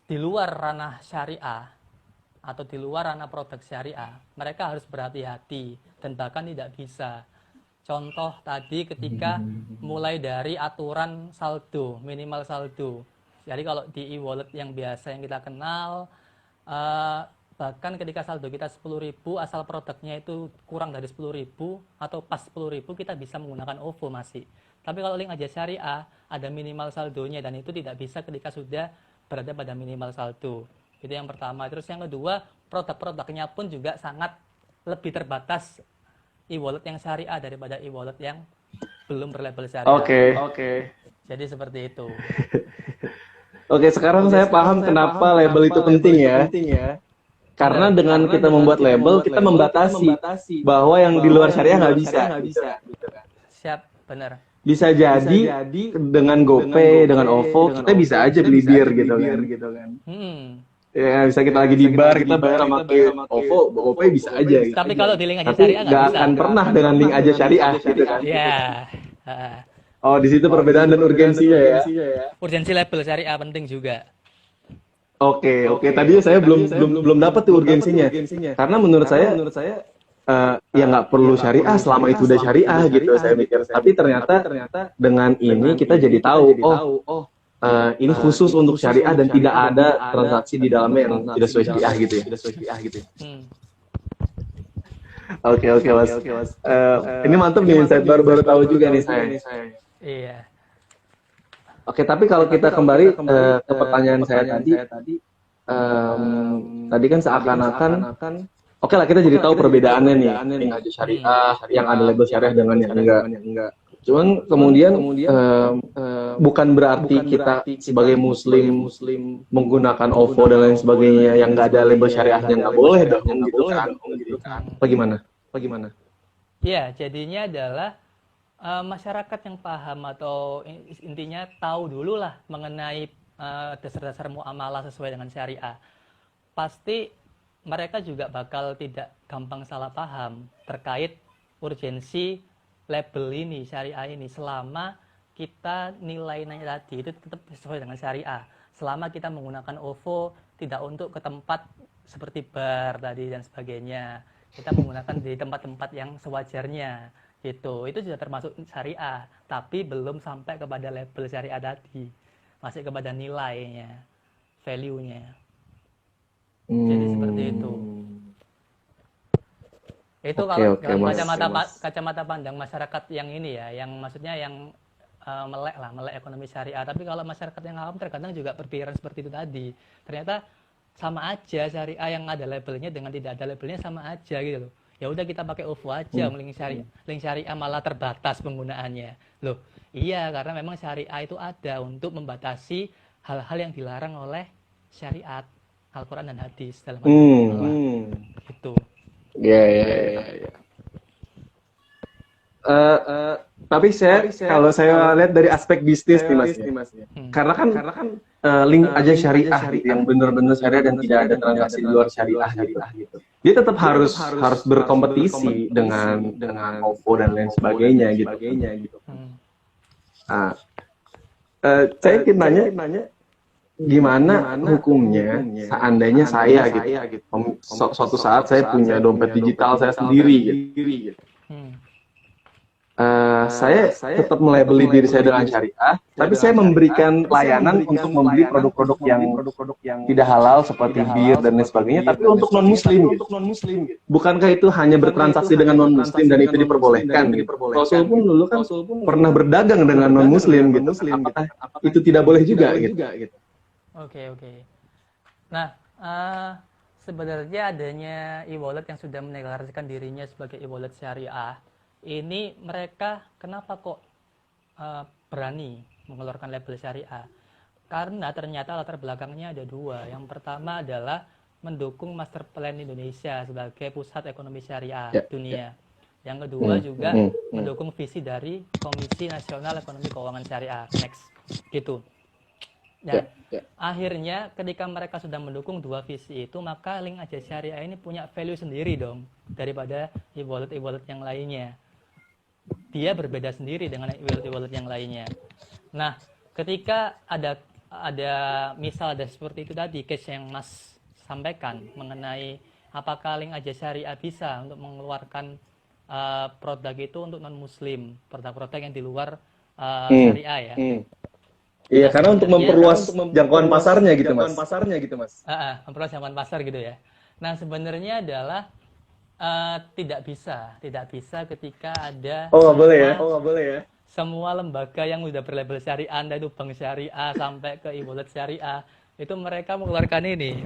Speaker 2: di luar ranah syariah atau di luar ranah produk syariah, mereka harus berhati-hati dan bahkan tidak bisa. Contoh tadi ketika mulai dari aturan saldo, minimal saldo. Jadi kalau di e-wallet yang biasa yang kita kenal, bahkan ketika saldo kita 10.000, asal produknya itu kurang dari 10.000 atau pas 10.000, kita bisa menggunakan OVO masih. Tapi kalau Link Aja Syariah ada minimal saldonya dan itu tidak bisa ketika sudah berada pada minimal saldo. Itu yang pertama. Terus yang kedua, produk-produknya pun juga sangat lebih terbatas e-wallet yang syariah daripada e-wallet yang belum berlabel syariah.
Speaker 1: Oke.
Speaker 2: Jadi seperti itu.
Speaker 1: Oke, sekarang saya paham kenapa label itu penting ya. Karena dengan kita membuat label, kita membatasi bahwa yang di luar syariah nggak bisa.
Speaker 2: Siap, benar.
Speaker 1: Bisa jadi dengan GoPay, dengan OVO, kita bisa aja beli bir gitu kan. Ya, bisa kita lagi di bar, kita bayar sama OVO, GoPay bisa aja. Gitu.
Speaker 2: Tapi kalau di Link Aja Syariah nggak bisa.
Speaker 1: Akan pernah dengan Link Aja Syariah gitu kan.
Speaker 2: Iya.
Speaker 1: Oh, di situ perbedaan dan urgensinya ya.
Speaker 2: Urgensi label syariah penting juga.
Speaker 1: Oke. Tadi saya belum dapat tuh urgensinya. Karena menurut saya ya nggak perlu syariah selama itu udah syariah gitu saya mikir. Tapi ternyata dengan ini kita jadi tahu, ini khusus untuk syariah dan tidak ada transaksi di dalamnya yang tidak sesuai syariah gitu ya. Oke, Mas. Ini mantap nih, saya baru tahu juga nih saya.
Speaker 2: Iya.
Speaker 1: Oke, tapi kalau kita kembali ke pertanyaan saya tadi, tadi kan seakan-akan, oke lah kita jadi tahu perbedaannya nih, Link Aja Syariah, yang ada label syariah dengan yang enggak. Cuman kemudian bukan berarti kita sebagai muslim menggunakan OVO dan lain sebagainya yang nggak ada label syariahnya nggak boleh dong gitu kan. Bagaimana?
Speaker 2: Iya, jadinya adalah masyarakat yang paham atau intinya tahu dulu lah mengenai dasar-dasar muamalah sesuai dengan syariah. Pasti mereka juga bakal tidak gampang salah paham terkait urgensi label ini, syariah ini, selama kita nilainya tadi itu tetap sesuai dengan syariah. Selama kita menggunakan OVO tidak untuk ke tempat seperti bar tadi dan sebagainya, kita menggunakan di tempat-tempat yang sewajarnya gitu. Itu sudah termasuk syariah, tapi belum sampai kepada label syariah tadi, masih kepada nilainya, value-nya. Jadi seperti itu. Itu kalau dalam kacamata pandang masyarakat yang ini ya, yang maksudnya yang melek ekonomi syariah. Tapi kalau masyarakat yang awam terkadang juga berpikiran seperti itu tadi. Ternyata sama aja syariah yang ada labelnya dengan tidak ada labelnya sama aja gitu loh. Ya udah kita pakai OVO aja, link syariah malah terbatas penggunaannya. Loh, iya karena memang syariah itu ada untuk membatasi hal-hal yang dilarang oleh syariat, Al-Qur'an dan hadis dalam gitu.
Speaker 1: Iya. Tapi kalau saya lihat dari aspek bisnis nih Mas. Karena kan Link Aja Syariah yang benar-benar syariah dan tidak ada transaksi di luar syariah gitu. Dia tetap harus berkompetisi dengan OVO dan lain sebagainya gitu. Saya ingin nanya, gimana hukumnya seandainya saya gitu, suatu saat saya punya dompet digital saya sendiri gitu. Saya tetap melabeli diri saya dengan syariah, tapi saya memberikan layanan untuk membeli produk-produk yang tidak halal seperti bir dan lain sebagainya, tapi untuk non-muslim gitu. Bukankah itu hanya bertransaksi dengan non-muslim dan itu diperbolehkan gitu? Rasul pun dulu kan pernah berdagang dengan non-muslim gitu. Apakah itu tidak boleh juga gitu?
Speaker 2: Oke. Nah, sebenarnya adanya e-wallet yang sudah mendeklarasikan dirinya sebagai e-wallet syariah, ini mereka kenapa kok berani mengeluarkan label syariah? Karena ternyata latar belakangnya ada dua. Yang pertama adalah mendukung Master Plan Indonesia sebagai pusat ekonomi syariah dunia. Yang kedua juga mendukung visi dari Komisi Nasional Ekonomi Keuangan Syariah, Next, gitu. Dan akhirnya ketika mereka sudah mendukung dua visi itu, maka Link Aja Syariah ini punya value sendiri dong daripada e-wallet yang lainnya. Dia berbeda sendiri dengan e-wallet yang lainnya. Nah, ketika ada misal ada seperti itu tadi, case yang Mas sampaikan mengenai apakah Link Aja Syariah bisa untuk mengeluarkan produk itu untuk non-muslim, produk-produk yang di luar syariah ya.
Speaker 1: Iya, karena untuk memperluas jangkauan pasarnya gitu, Mas.
Speaker 2: Memperluas jangkauan pasar gitu ya. Nah, sebenarnya adalah tidak bisa ketika ada
Speaker 1: nggak boleh ya.
Speaker 2: Semua lembaga yang sudah berlabel syariah, Anda itu bank syariah sampai ke e-wallet syariah, itu mereka mengeluarkan ini.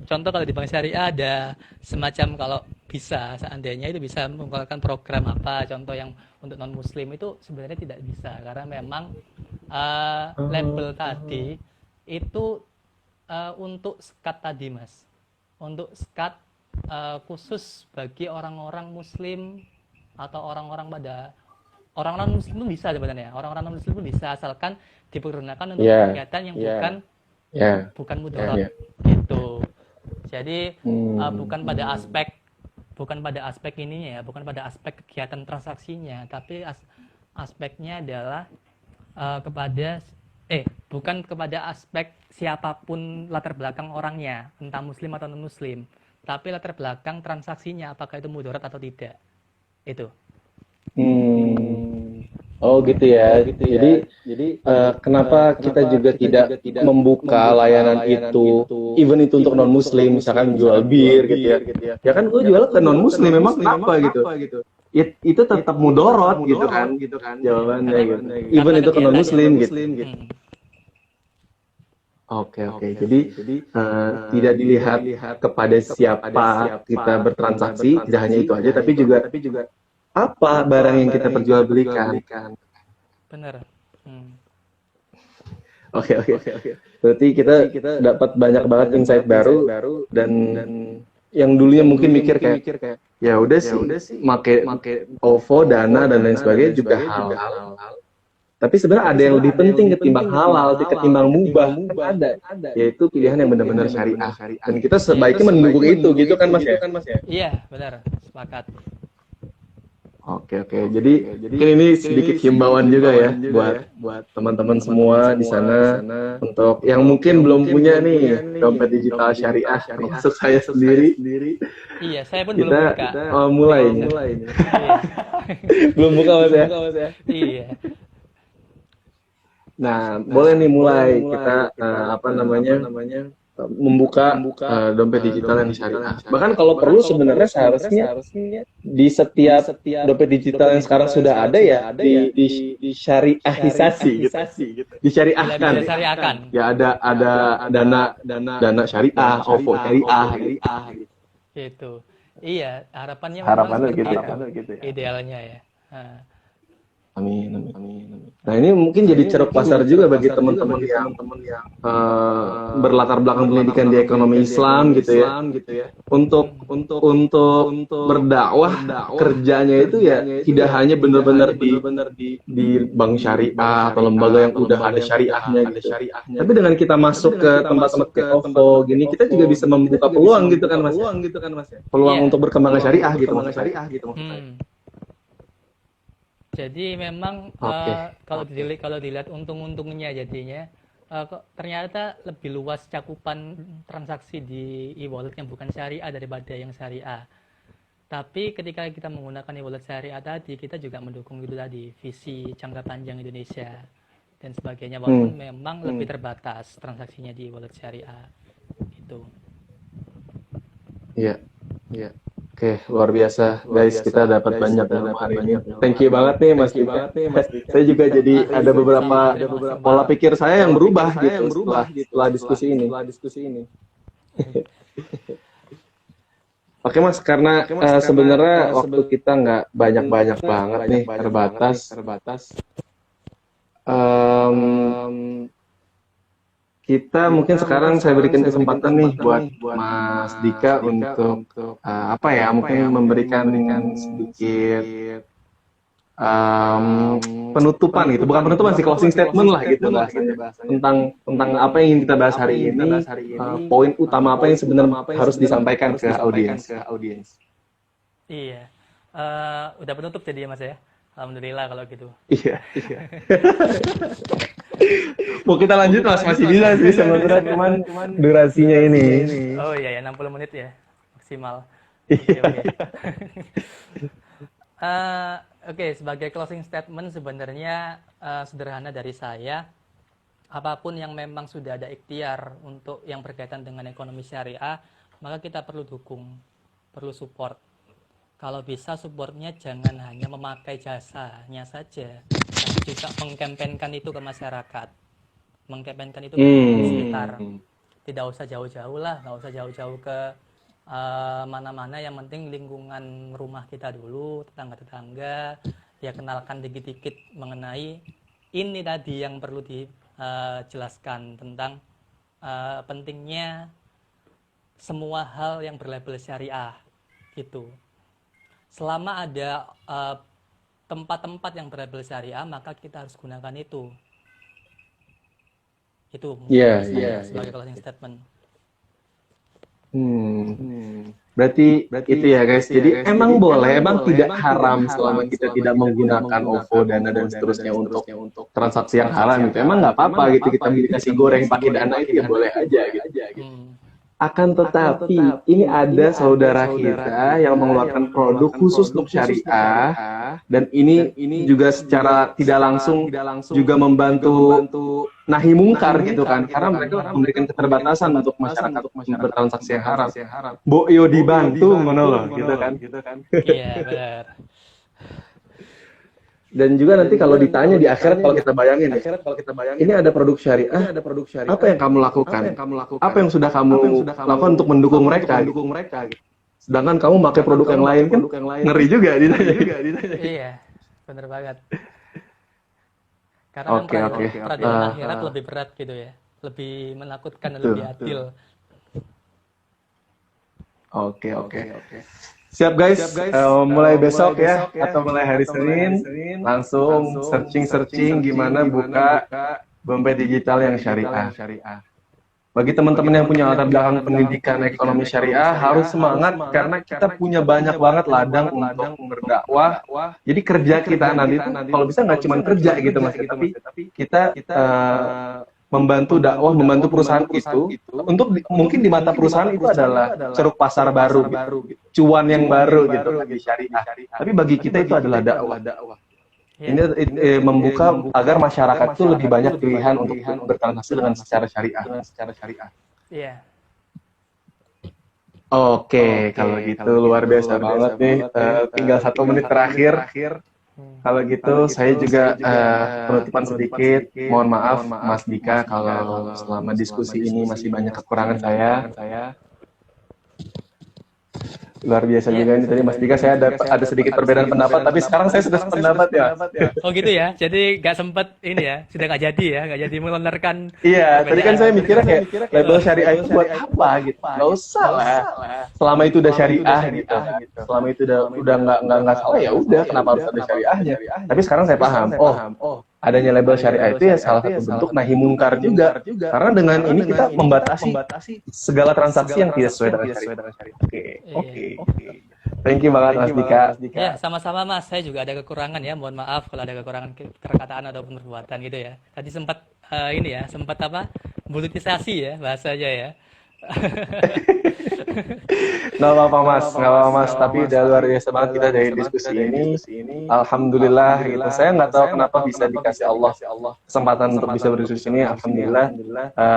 Speaker 2: Contoh kalau di bank syariah ada semacam, kalau bisa seandainya itu bisa mengeluarkan program apa, contoh yang untuk non muslim itu sebenarnya tidak bisa, karena memang label tadi itu untuk skat tadi, Mas, untuk skat khusus bagi orang-orang muslim atau orang-orang muslim pun bisa sebenarnya. Orang-orang non muslim pun bisa, asalkan dipergunakan untuk kegiatan yang bukan mudarat gitu. Jadi bukan pada aspek ininya ya, bukan pada aspek kegiatan transaksinya, tapi aspeknya adalah bukan kepada aspek siapapun latar belakang orangnya, entah muslim atau non muslim, tapi latar belakang transaksinya apakah itu mudarat atau tidak. Itu.
Speaker 1: Oh gitu ya. Jadi kenapa kita juga tidak membuka layanan itu, even itu untuk non muslim, misalkan jual bir gitu ya. Ya kan gue jual ke non muslim, memang kenapa gitu? Itu tetap mudorot gitu kan jawabannya gitu. Even itu ke non muslim gitu. Oke. Jadi tidak dilihat kepada siapa kita bertransaksi, tidak hanya itu aja, tapi juga apa barang yang kita perjualbelikan.
Speaker 2: Benar.
Speaker 1: Oke. Berarti kita dapat banyak banget insight baru dan yang dulunya mungkin mikir kayak ya udah sih make OVO, Dana dan lain sebagainya juga halal. Tapi sebenarnya ada yang lebih penting ketimbang halal, ketimbang mubah, ada, yaitu pilihan yang benar-benar syariah. Dan kita sebaiknya mendukung itu, gitu kan Mas ya?
Speaker 2: Iya, benar, sepakat.
Speaker 1: Oke. Jadi mungkin ini sedikit himbauan juga ya buat teman-teman semua di sana untuk yang mungkin belum punya nih dompet digital syariah, termasuk saya sendiri.
Speaker 2: Iya, saya pun belum buka.
Speaker 1: Kita mulai. Belum buka Mas ya?
Speaker 2: Iya.
Speaker 1: Nah, boleh nih mulai kita membuka dompet digital yang syariah. Bahkan kalau perlu sebenarnya seharusnya di setiap dompet digital yang sekarang sudah ada ya di syariahisasi gitu. Disyariahkan. Ya ada dana syariah, OVO syariah
Speaker 2: gitu. Iya, harapannya
Speaker 1: gitu.
Speaker 2: Idealnya ya.
Speaker 1: Amin. Nah ini mungkin jadi ceruk pasar juga bagi teman-teman yang berlatar belakang pendidikan di ekonomi Islam gitu ya. Untuk berdakwah kerjanya itu ya tidak hanya benar-benar di bank syariah atau lembaga yang udah ada syariahnya gitu. Tapi dengan kita masuk ke tempat-tempat kayak OVO gini, kita juga bisa membuka peluang gitu kan Mas. Peluang untuk berkembang syariah gitu.
Speaker 2: Jadi memang kalau dilihat untung-untungnya jadinya kok ternyata lebih luas cakupan transaksi di e-wallet yang bukan syariah daripada yang syariah. Tapi ketika kita menggunakan e-wallet syariah tadi, kita juga mendukung itu tadi, visi jangka panjang Indonesia dan sebagainya, walaupun memang lebih terbatas transaksinya di e-wallet syariah. Gitu.
Speaker 1: Iya, iya. Oke, luar biasa guys, kita dapat banyak dalam hari ini. Thank you banget nih Mas Dika. Saya juga jadi ada beberapa pola pikir saya yang berubah gitu setelah diskusi ini. Oke Mas, karena sebenarnya waktu kita nggak banyak-banyak banget nih, terbatas. Kita mungkin sekarang saya berikan kesempatan nih buat Mas Dika untuk mungkin memberikan sedikit penutupan gitu, bukan penutupan sih, closing statement lah gitu bahasanya tentang apa yang ingin kita bahas hari ini, poin utama apa yang sebenarnya harus disampaikan ke audiens.
Speaker 2: Iya, udah penutup jadi ya Mas ya. Alhamdulillah kalau gitu.
Speaker 1: Iya. Mau kita lanjut Mas, masih bisa sih sebenarnya, cuman durasinya ini.
Speaker 2: Oh iya ya, 60 menit ya maksimal. Oke, sebagai closing statement sebenarnya sederhana dari saya, apapun yang memang sudah ada ikhtiar untuk yang berkaitan dengan ekonomi syariah, maka kita perlu dukung, perlu support. Kalau bisa supportnya jangan hanya memakai jasanya saja, tapi juga mengkampanyekan itu ke masyarakat, mengkampanyekan itu ke sekitar. Tidak usah jauh-jauh lah, nggak usah jauh-jauh ke mana-mana, yang penting lingkungan rumah kita dulu, tetangga-tetangga, ya kenalkan dikit-dikit mengenai ini tadi yang perlu dijelaskan tentang pentingnya semua hal yang berlabel syariah gitu. Selama ada tempat-tempat yang berlabel syariah, maka kita harus gunakan itu. Itu sebagai closing statement.
Speaker 1: Berarti itu ya guys. Jadi emang boleh, emang tidak haram selama kita tidak menggunakan OVO, Dana dan seterusnya untuk transaksi yang haram gitu. Emang nggak apa-apa gitu kita beli nasi goreng pakai Dana itu ya boleh aja gitu. Akan tetapi ini ada saudara kita yang mengeluarkan produk khusus untuk syariah, dan ini juga secara tidak langsung juga membantu nahi mungkar gitu kan, karena mereka memberikan keterbatasan untuk masyarakat bertransaksi yang haram. Yo dibantu ngono loh gitu kan.
Speaker 2: Iya benar.
Speaker 1: Dan juga nanti kalau ditanya di akhirat, kalau kita bayangin, ini ada produk syariah, apa yang kamu lakukan? Apa yang sudah kamu lakukan untuk mendukung mereka? Sedangkan kamu pakai produk yang lain kan ngeri juga ditanya.
Speaker 2: Iya, benar banget. Karena kan peradilan akhirat lebih berat gitu ya, lebih menakutkan dan lebih adil.
Speaker 1: Oke. Siap guys, mulai besok ya, atau mulai hari Senin, langsung searching gimana buka dompet digital yang syariah. Bagi teman-teman yang punya latar belakang pendidikan ekonomi syariah, harus semangat karena kita punya banyak banget ladang untuk berdakwah. Jadi kerja kita nanti tuh kalau bisa nggak cuma kerja gitu Mas, tapi kita membantu dakwah, membantu perusahaan itu untuk mungkin di mata perusahaan itu adalah ceruk pasar baru, gitu. Cuan yang baru gitu bagi syariah. Tapi bagi kita itu adalah dakwah. Ini membuka agar masyarakat itu lebih banyak pilihan untuk bertransaksi dengan secara syariah.
Speaker 2: Iya.
Speaker 1: Oke, kalau gitu luar biasa banget nih. Tinggal 1 menit terakhir. Kalau gitu, saya juga penutupan sedikit. Mohon maaf, Mas Dika, kalau selama diskusi ini masih banyak kekurangan saya. Luar biasa juga ini tadi Mas Dika, saya ada sedikit perbedaan pendapat, tapi sekarang saya sudah sependapat ya.
Speaker 2: Oh gitu ya, jadi nggak sempet ini ya, sudah nggak jadi melontarkan.
Speaker 1: Iya, tadi kan saya mikirnya kayak label syariah itu buat apa gitu, nggak usah lah. Selama itu udah syariah gitu, selama itu udah nggak salah ya udah, kenapa harus ada syariahnya? Tapi sekarang saya paham, adanya label syariah itu ya salah satu bentuk nahi mungkar juga. Karena dengan ini kita membatasi segala transaksi yang tidak sesuai dengan syariah. Oke. Thank you banget Mas Dika.
Speaker 2: Ya, sama-sama Mas. Saya juga ada kekurangan ya. Mohon maaf kalau ada kekurangan perkataan ataupun perbuatan gitu ya. Tadi sempat ini ya, sempat apa? Politisasi ya bahasanya ya.
Speaker 1: Nggak apa-apa mas, nggak apa-apa mas. Tapi udah luar biasa banget kita dari diskusi ini. Alhamdulillah gitu. Saya nggak tahu kenapa bisa dikasih Allah kesempatan untuk bisa berdiskusi ini. Alhamdulillah.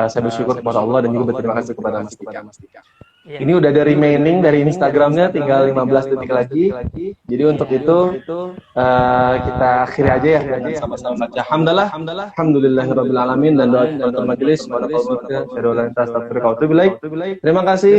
Speaker 1: Saya bersyukur kepada Allah dan juga berterima kasih kepada Mas Dika.
Speaker 2: Iya.
Speaker 1: Ini udah ada remaining dari Instagramnya, tinggal 15 detik lagi. Jadi untuk itu kita akhiri aja ya dengan sama-sama baca hamdalah, alhamdulillahirabbil alamin dan doa kepada majelis. Terima kasih.